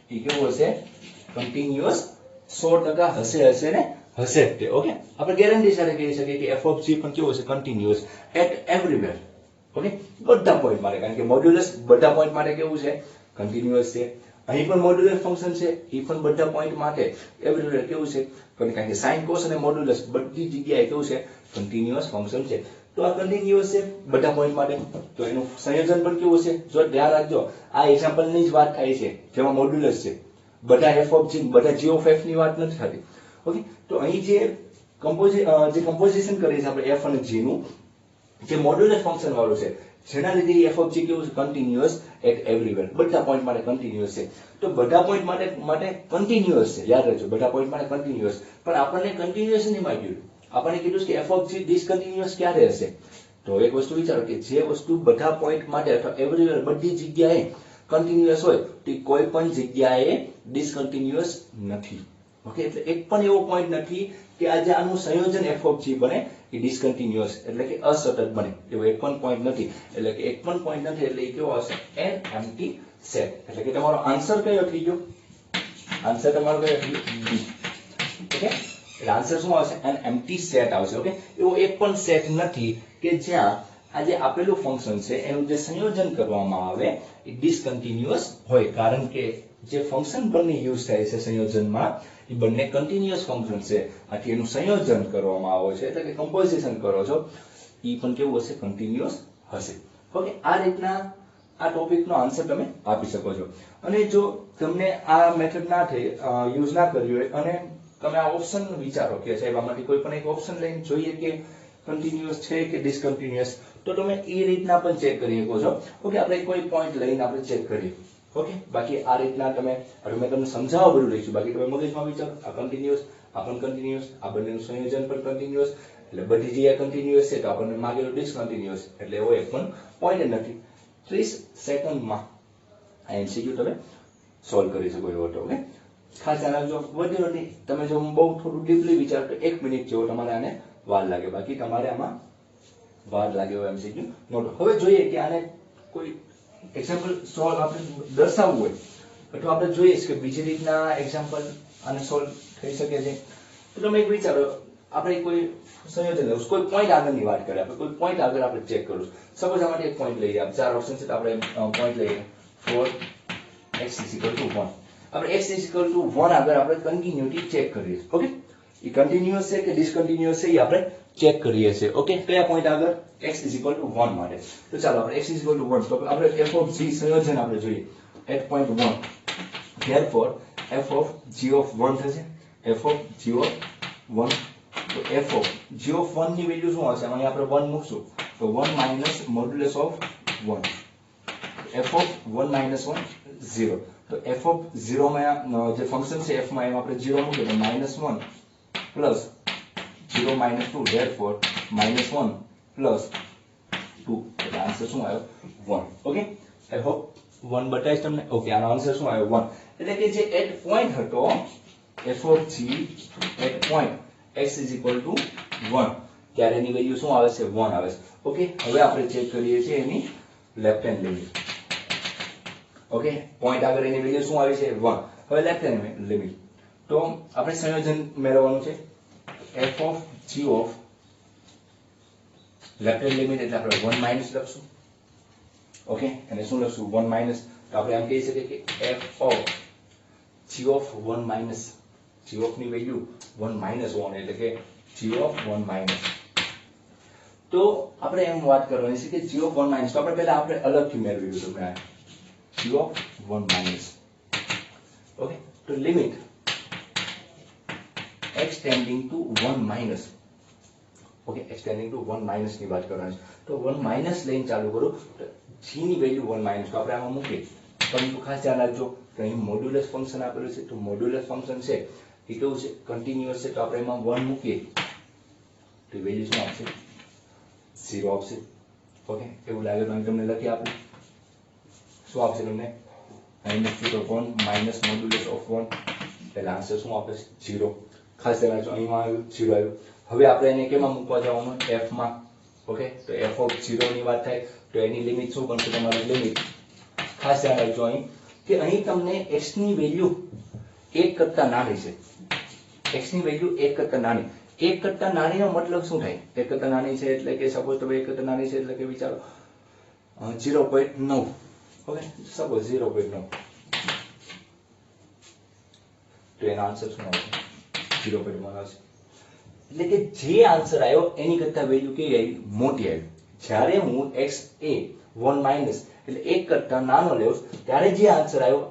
એ કેવું હશે, કન્ટિન્યુઅસ 100% હશે ને હશે જ તે. ઓકે, આપણે ગેરંટી સાથે કહી શકીએ કે f of g પણ કેવું હશે, કન્ટિન્યુઅસ એટ એવરીવેર. ઓકે, બધા પોઈન્ટ માટે, કારણ કે મોડ્યુલસ બધા પોઈન્ટ માટે કેવું છે, કન્ટિન્યુઅસ છે. અહીં પણ મોડ્યુલસ ફંક્શન છે એ પણ બધા પોઈન્ટ માટે એવરીવેર કેવું છે, કારણ કે સાઇન કોસ અને મોડ્યુલસ બધી જગ્યાએ કેવું છે, કન્ટિન્યુઅસ ફંક્શન છે. તો આ કન્ટિન્યુઅસ છે બધા પોઈન્ટ માટે, તો એનું સંયોજન પણ કેવું છે, જો ધ્યાન રાખજો આ એક્ઝામ્પલની જ વાત થાય છે જેમાં મોડ્યુલસ છે, બધા f of g બધા g of f ની વાત નથી થતી. ઓકે, તો અહીં જે કમ્પોઝિશન કરીએ છીએ આપણે f અને g નું, જે મોડ્યુલસ ફંક્શન વાળું છે, જેના લીધે f of g કેવું છે, કન્ટિન્યુઅસ એટ એવરીવેર, બધા પોઈન્ટ માટે કન્ટિન્યુઅસ છે. તો બધા પોઈન્ટ માટે કન્ટિન્યુઅસ છે, યાદ રાખજો બધા પોઈન્ટ માટે કન્ટિન્યુઅસ. પણ આપણને કન્ટિન્યુઅસ નહીં માંગ્યું, આપણને કીધું કે f of g ડિસકન્ટિન્યુઅસ ક્યારે હશે. તો એક વસ્તુ વિચારો કે જે વસ્તુ બધા પોઈન્ટ માટે અથવા એવરીવેર બધી જગ્યાએ કન્ટિન્યુઅસ હોય તો કોઈ પણ જગ્યાએ ડિસકન્ટિન્યુઅસ નથી. ઓકે, એટલે એક પણ એવો પોઈન્ટ નથી કે આજે આનું સંયોજન f ઓફ g બને એ ડિસકન્ટિન્યુઅસ એટલે કે અસતત બને, એવો એક પણ પોઈન્ટ નથી. એટલે કે એક પણ પોઈન્ટ નથી એટલે એ કેવો હશે? An empty set. એટલે કે તમારો આન્સર કયો થઈ ગયો? આન્સર તમારો કયો થઈ ગયો? ઓકે, એટલે આન્સર શું આવશે? એન એમ્પ્ટી સેટ આવશે. ઓકે, એવો એક પણ સેટ નથી કે જ્યાં આજે આપેલું ફંક્શન છે એનું જે સંયોજન કરવામાં આવે એ ડિસકન્ટિન્યુઅસ હોય, કારણ કે જે ફંક્શન બંને યુઝ થાય છે સંયોજનમાં એ બંને કન્ટિન્યુઅસ ફંક્શન છે, આથી એનું સંયોજન કરવામાં આવે છે એટલે કે કમ્પોઝિશન કરો છો એ પણ કેવું હશે? કન્ટિન્યુઅસ હશે. ઓકે, આ રીતના આ ટોપિકનો આન્સર તમે આપી શકો છો. અને જો તમને આ મેથડ ના થઈ યુઝ ના કરી હોય અને તમે આ ઓપ્શન વિચારો કે સાહેબ આમાંથી કોઈ પણ એક ઓપ્શન લઈને જોઈએ કે કન્ટિન્યુઅસ છે કે ડિસકન્ટિન્યુઅસ, તો તમે એ રીતના પણ ચેક કરી શકો છો. ઓકે, આપણે કોઈ પોઈન્ટ લઈને આપણે ચેક કરીએ. ઓકે, બાકી આ રીતના તમે મેં તમને સમજાવવા બધું લઈશું, બાકી તમે મગજમાં વિચારો આ કન્ટિન્યુઅસ, આ પણ કન્ટિન્યુઅસ, આ બંનેનું સંયોજન પણ કન્ટિન્યુઅસ, એટલે બધી જગ્યાએ કન્ટિન્યુઅસ છે તો આપણને માગેલું ડિસકન્ટિન્યુઅસ, એટલે એવો એક પણ પોઈન્ટ નથી. 30 સેકન્ડમાં આ એમસીક્યુ તમે સોલ્વ કરી શકો એવો હતો. ઓકે, ખાસ ધ્યાન રાખજો. વધુ નથી, તમે જો બહુ થોડું ડીપલી વિચારો તો 1 મિનિટ જેવો તમારે આને વાર લાગે, બાકી તમારે આમાં વાર લાગે એવો એમસીક્યુ નોટ. હવે જોઈએ કે આને કોઈ એક્ઝામ્પલ સોલ્વ આપણે દર્શાવવું હોય તો આપણે જોઈએ કે બીજી રીતના એક્ઝામ્પલ આને સોલ્વ થઈ શકે છે. તો તમે એક વિચારો, આપણે કોઈ સંયોજન લેવું, કોઈ પોઈન્ટ આગળની વાત કરીએ, આપણે કોઈ પોઈન્ટ આગળ આપણે ચેક કરું. સપોઝ આ માટે એક પોઈન્ટ લઈએ, આપણે 4 ઓપ્શન છે તો આપણે પોઈન્ટ લઈએ 4 x 1. આપણે x 1 આગળ આપણે કન્ટિન્યુટી ચેક કરીએ. ઓકે, એ કન્ટિન્યુઅસ છે કે ડિસકન્ટિન્યુઅસ છે એ આપણે ચેક કરીએ છીએ. ઓકે, કયા પોઈન્ટ આગળ? x 1 માટે. તો ચાલો આપણે x 1 તો આપણે f of g સંયોજન આપણે જોઈએ at point 1. therefore f of g of 1 થશે, f of g of 1. તો f of g of 1 ની વેલ્યુ શું હશે? અહીં આપણે 1 મૂકશું તો 1 minus modulus of 1. f of 1 minus 1 0. તો f of 0 માં જે ફંક્શન છે f માં એમાં આપણે 0 મૂકીએ તો -1 પ્લસ 0 minus 2, therefore -1 plus 2. એટલે આન્સર શું આવ્યો? 1. ઓકે, આઈ હોપ 1 બતાવીશ તમને. ઓકે, આનો આન્સર શું આવ્યો? 1. એટલે કે જે એટ પોઈન્ટ હતો f of g eight point x is equal to 1, ત્યારે એની વેલ્યુ શું આવે છે? 1 આવે છે. ઓકે, હવે આપણે ચેક કરીએ છીએ એની left hand limit. Okay, point આગળ એની વેલ્યુ શું આવી છે? 1. હવે લેફ્ટ હેન્ડ લિમિટ તો આપણે સંયોજન મેળવવાનું છે f of g of left hand limit એટલે આપણે 1 માઈનસ લખશું. ઓકે, અને શું લખશું? 1 માઈનસ. તો આપણે આમ કહી શકીએ કે f of g of 1 minus g of ની વેલ્યુ 1 માઈનસ 1 એટલે કે g of 1 માઈનસ. તો આપણે એમ વાત કરવાની છે કે g of 1 માઈનસ, તો આપણે પહેલા આપણે અલગથી મેળવી લીધું મેં g of 1 માઈનસ. ઓકે, તો limit x tending to 1 minus. Okay, x tending to 1 minus ની વાત કરવાની છે. તો 1 માઈનસ લઈને ચાલુ કરું તો g ની વેલ્યુ 1 માઈનસ, તો આપણે આમાં મૂકીએ. પરંતુ ખાસ ધ્યાન રાખજો કે અહીં મોડ્યુલસ ફંક્શન આપેલું છે, તો મોડ્યુલસ ફંક્શન છે એ કેવું છે? કન્ટિન્યુઅસ છે. તો આપણે એમાં 1 મૂકીએ તો વેલ્યુ શું આવશે? 0 આવશે. ઓકે, એવું લાગે તો અહીં તમને લખી આપું શું આપશે તમને? અહીં મૂકીએ તો 1 માઈનસ મોડ્યુલસ ઓફ 1 એટલે આન્સર શું આપે છે? 0. ખાસ ધ્યાન રાખજો, અહીંમાં આવ્યું 0 આવ્યું. હવે આપણે એને કેમાં મૂકવા જવાનું? f માં. ઓકે, તો f of 0 ની વાત થાય તો એની લિમિટ શું બનશે? તમારી લિમિટ ખાસ ધ્યાન રાખજો અહીં કે અહીં તમને x ની વેલ્યુ 1 કરતા નાની છે. x ની વેલ્યુ 1 કરતા નાની. 1 કરતા નાનીનો મતલબ શું થાય? 1 કરતા નાની છે એટલે કે સપોઝ તમે 1 કરતા નાની છે એટલે કે વિચારો 0.9. ઓકે, સપોઝ 0.9 તો એનો આન્સર શું આવશે? 0.1 આવશે. એટલે કે જે આન્સર આવ્યો એની કરતા વેલ્યુ કેવી આવી? મોટી આવી. જ્યારે હું x એ 1 માઈનસ એટલે 1 કરતા નાનો લેવું ત્યારે જે આન્સર આવ્યો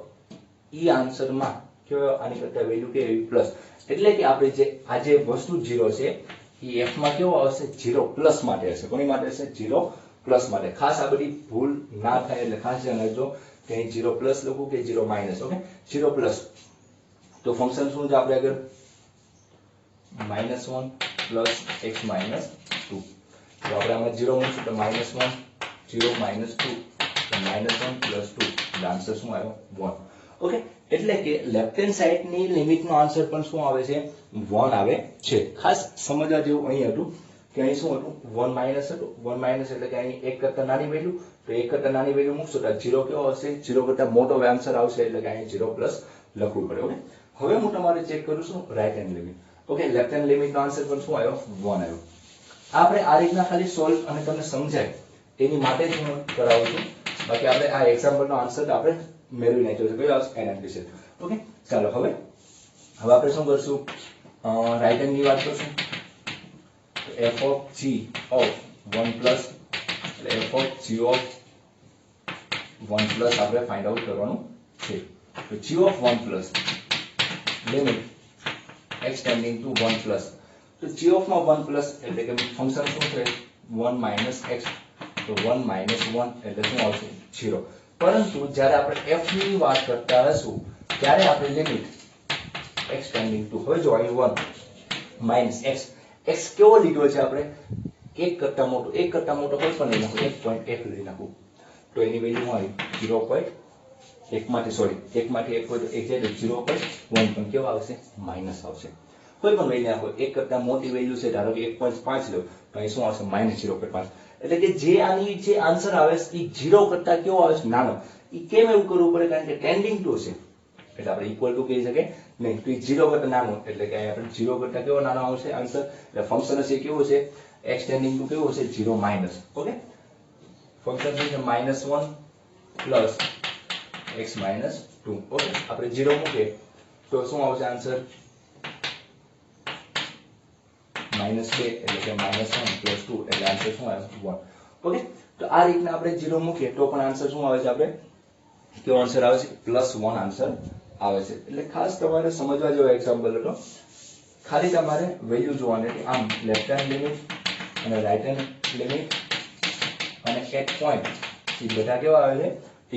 એ આન્સરમાં કેવો? આની કરતા વેલ્યુ કેવી? પ્લસ. એટલે કે આપણે જે આ જે વસ્તુ 0 છે એ f માં કેવો આવશે? 0 પ્લસ માટે હશે. કોની માટે હશે? 0 પ્લસ માટે. ખાસ આ બધી ભૂલ ના થાય એટલે ખાસ ધ્યાન રાખજો કે અહીં 0 પ્લસ લખું કે 0 માઈનસ. ઓકે, 0 પ્લસ તો ફંક્શન શું છે આપણે આગળ? -1 પ્લસ x માઈનસ 2. તો આપણે આમાં 0 મૂકશું તો -1 0 -2 તો -1 પ્લસ 2 એટલે આન્સર શું આવ્યો? 1. ઓકે, એટલે કે લેફ્ટ હેન્ડ સાઈડની લિમિટનો આન્સર પણ શું આવે છે 1 આવે છે. ખાસ સમજવા જેવું અહીં હતું કે અહીં શું હતું 1 માઇનસ હતું. 1 માઇનસ એટલે કે અહીં 1 કરતા નાની વેલ્યુ, તો 1 કરતા નાની વેલ્યુ મૂકશો તો 0 કેવો હશે, 0 કરતા મોટો આન્સર આવશે એટલે કે અહીં 0 પ્લસ લખવું પડે. ઓકે, હવે હું તમારે ચેક કરું છું right hand limit. Okay, left hand લિમિટનો આન્સર પણ શું આવ્યો 1 આવ્યો. આપણે આ રીતના ખાલી સોલ્વ અને તમને સમજાય એની માટે જ હું કરાવું છું. બાકી આપણે આ એક્ઝામ્પલનો આન્સર આપણે મેળવી નાખ્યો છે. કયો આવશે NMT છે. ઓકે, ચાલો હવે આપણે શું કરશું, રાઈટ હેન્ડની વાત કરશું. f of g of 1 plus એટલે f of g of 1 plus આપણે ફાઇન્ડ આઉટ કરવાનું છે. તો g of 1 plus limit x tending to 1 plus, તો g of માં 1 plus એટલે કે ફંક્શન શું છે 1 minus x, તો 1 minus 1 એટલે શું આવશે 0. પરંતુ જ્યારે આપણે f ની વાત કરતા હશું ત્યારે આપણે લિમિટ x ટેન્ડિંગ ટુ, હવે જો અહીં 1 minus x, x કેવો લીધો છે આપણે 1 કરતા મોટો કોઈ પણ લઈ નાખો, 1.1 લઈ નાખો તો એની વેલ્યુ શું આવી 0.1 માંથી સોરી 1 માંથી 1 હોય તો 1 જાય તો 0.1 પણ કેવો આવશે માઇનસ આવશે. કોઈ પણ વેલ્યુ નાખો, 1 કરતા મોટી વેલ્યુ છે ધારો કે 1.5 લો તો અહીં શું આવશે -0.5. એટલે કે જે આની જે આન્સર આવે છે એ 0 કરતા કેવો આવે છે નાનો. એ કેમ એવું કરવું પડે, કારણ કે ટેન્ડિંગ ટુ છે એટલે આપણે ઇક્વલ ટુ કહી શકીએ નહીં, તો એ 0 કરતા નાનો એટલે કે અહીં આપણે 0 કરતા કેવો નાનો આવશે આન્સર. એટલે ફંક્શન છે કેવું છે x ટેન્ડિંગ ટુ કેવું છે 0 માઇનસ. ઓકે, ફંક્શન છે -1 પ્લસ x minus 2. ઓકે, આપણે 0 મૂકીએ તો શું આવશે આન્સર -2 એટલે કે -1 પ્લસ 2 એટલે આન્સર શું આવે 1. ઓકે, તો આ રીતના આપણે 0 મૂકીએ તો પણ આન્સર શું આવે છે, આપણે કેવો આન્સર આવે છે +1 આન્સર આવે છે. એટલે ખાસ તમારે સમજવા જેવો એક્ઝામ્પલ હતો. ખાલી તમારે વેલ્યુ જોવાની હતી. આમ લેફ્ટ હેન્ડ લિમિટ અને રાઈટ હેન્ડ લિમિટ અને એક પોઈન્ટ એ બધા કેવા આવે છે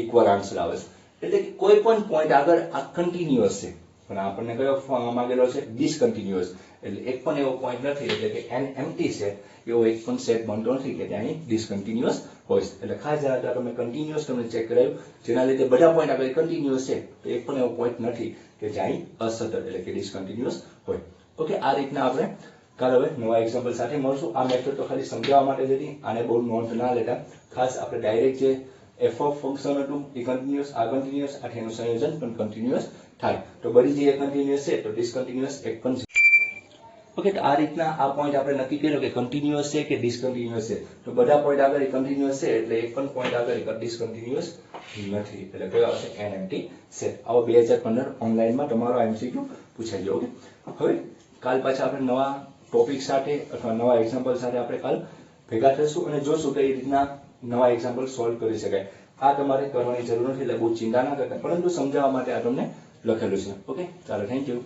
ઇક્વલ આન્સર આવે છે. એટલે કે કોઈ પણ પોઈન્ટ આગળ આ કન્ટિન્યુઅસ છે પણ આપણને કયો માંગેલો છે ડિસકન્ટિન્યુઅસ. એટલે એક પણ એવો પોઈન્ટ નથી એટલે કે NMT સેટ એવો એક પણ સેટ બનતો નથી કે ત્યાં ડિસકન્ટિન્યુઅસ હોય. એટલે ખાસ ધ્યાન રાખો, તમે કન્ટિન્યુઅસ તમને ચેક કરાવ્યું જેના લીધે બધા પોઈન્ટ આગળ કન્ટિન્યુઅસ છે તો એક પણ એવો પોઈન્ટ નથી કે જ્યાં અસતત એટલે કે ડિસકન્ટિન્યુઅસ હોય. ઓકે, આ રીતના આપણે કાલે હવે નવા એક્ઝામ્પલ સાથે મળશું. આ મેથડ તો ખાલી સમજાવવા માટે જ હતી, આને બહુ નોંધ ના લેતા. ખાસ આપણે ડાયરેક્ટ જે f ઓફ ફંક્શન હતું એ કન્ટિન્યુઅસ, આ કન્ટિન્યુઅસ, આ એનું સંયોજન પણ કન્ટિન્યુઅસ થાય તો બધી જે કન્ટિન્યુઅસ છે તો ડિસકન્ટિન્યુઅસ એક પણ. ઓકે, તો આ રીતના આ પોઈન્ટ આપણે નક્કી કર્યો કે કન્ટિન્યુઅસ છે કે ડિસકન્ટિન્યુઅસ છે. તો બધા પોઈન્ટ આગળ કન્ટિન્યુઅસ છે એટલે એક પણ પોઈન્ટ આગળ ડિસકન્ટિન્યુઅસ નથી એટલે કયો આવશે NMT સેટ. આવો 2015 ઓનલાઈનમાં તમારો MCQ પૂછાઈ ગયો. ઓકે, હવે કાલ પાછા આપણે નવા ટોપિક સાથે અથવા નવા એક્ઝામ્પલ સાથે આપણે કાલ ભેગા થઈશું અને જોશું કઈ રીતના નવા એક્ઝામ્પલ સોલ્વ કરી શકાય. આ તમારે કરવાની જરૂર નથી એટલે બહુ ચિંતા ના કરતા, પરંતુ સમજાવવા માટે આ તમને લખેલું છે. ઓકે, ચાલો, થેન્ક યુ.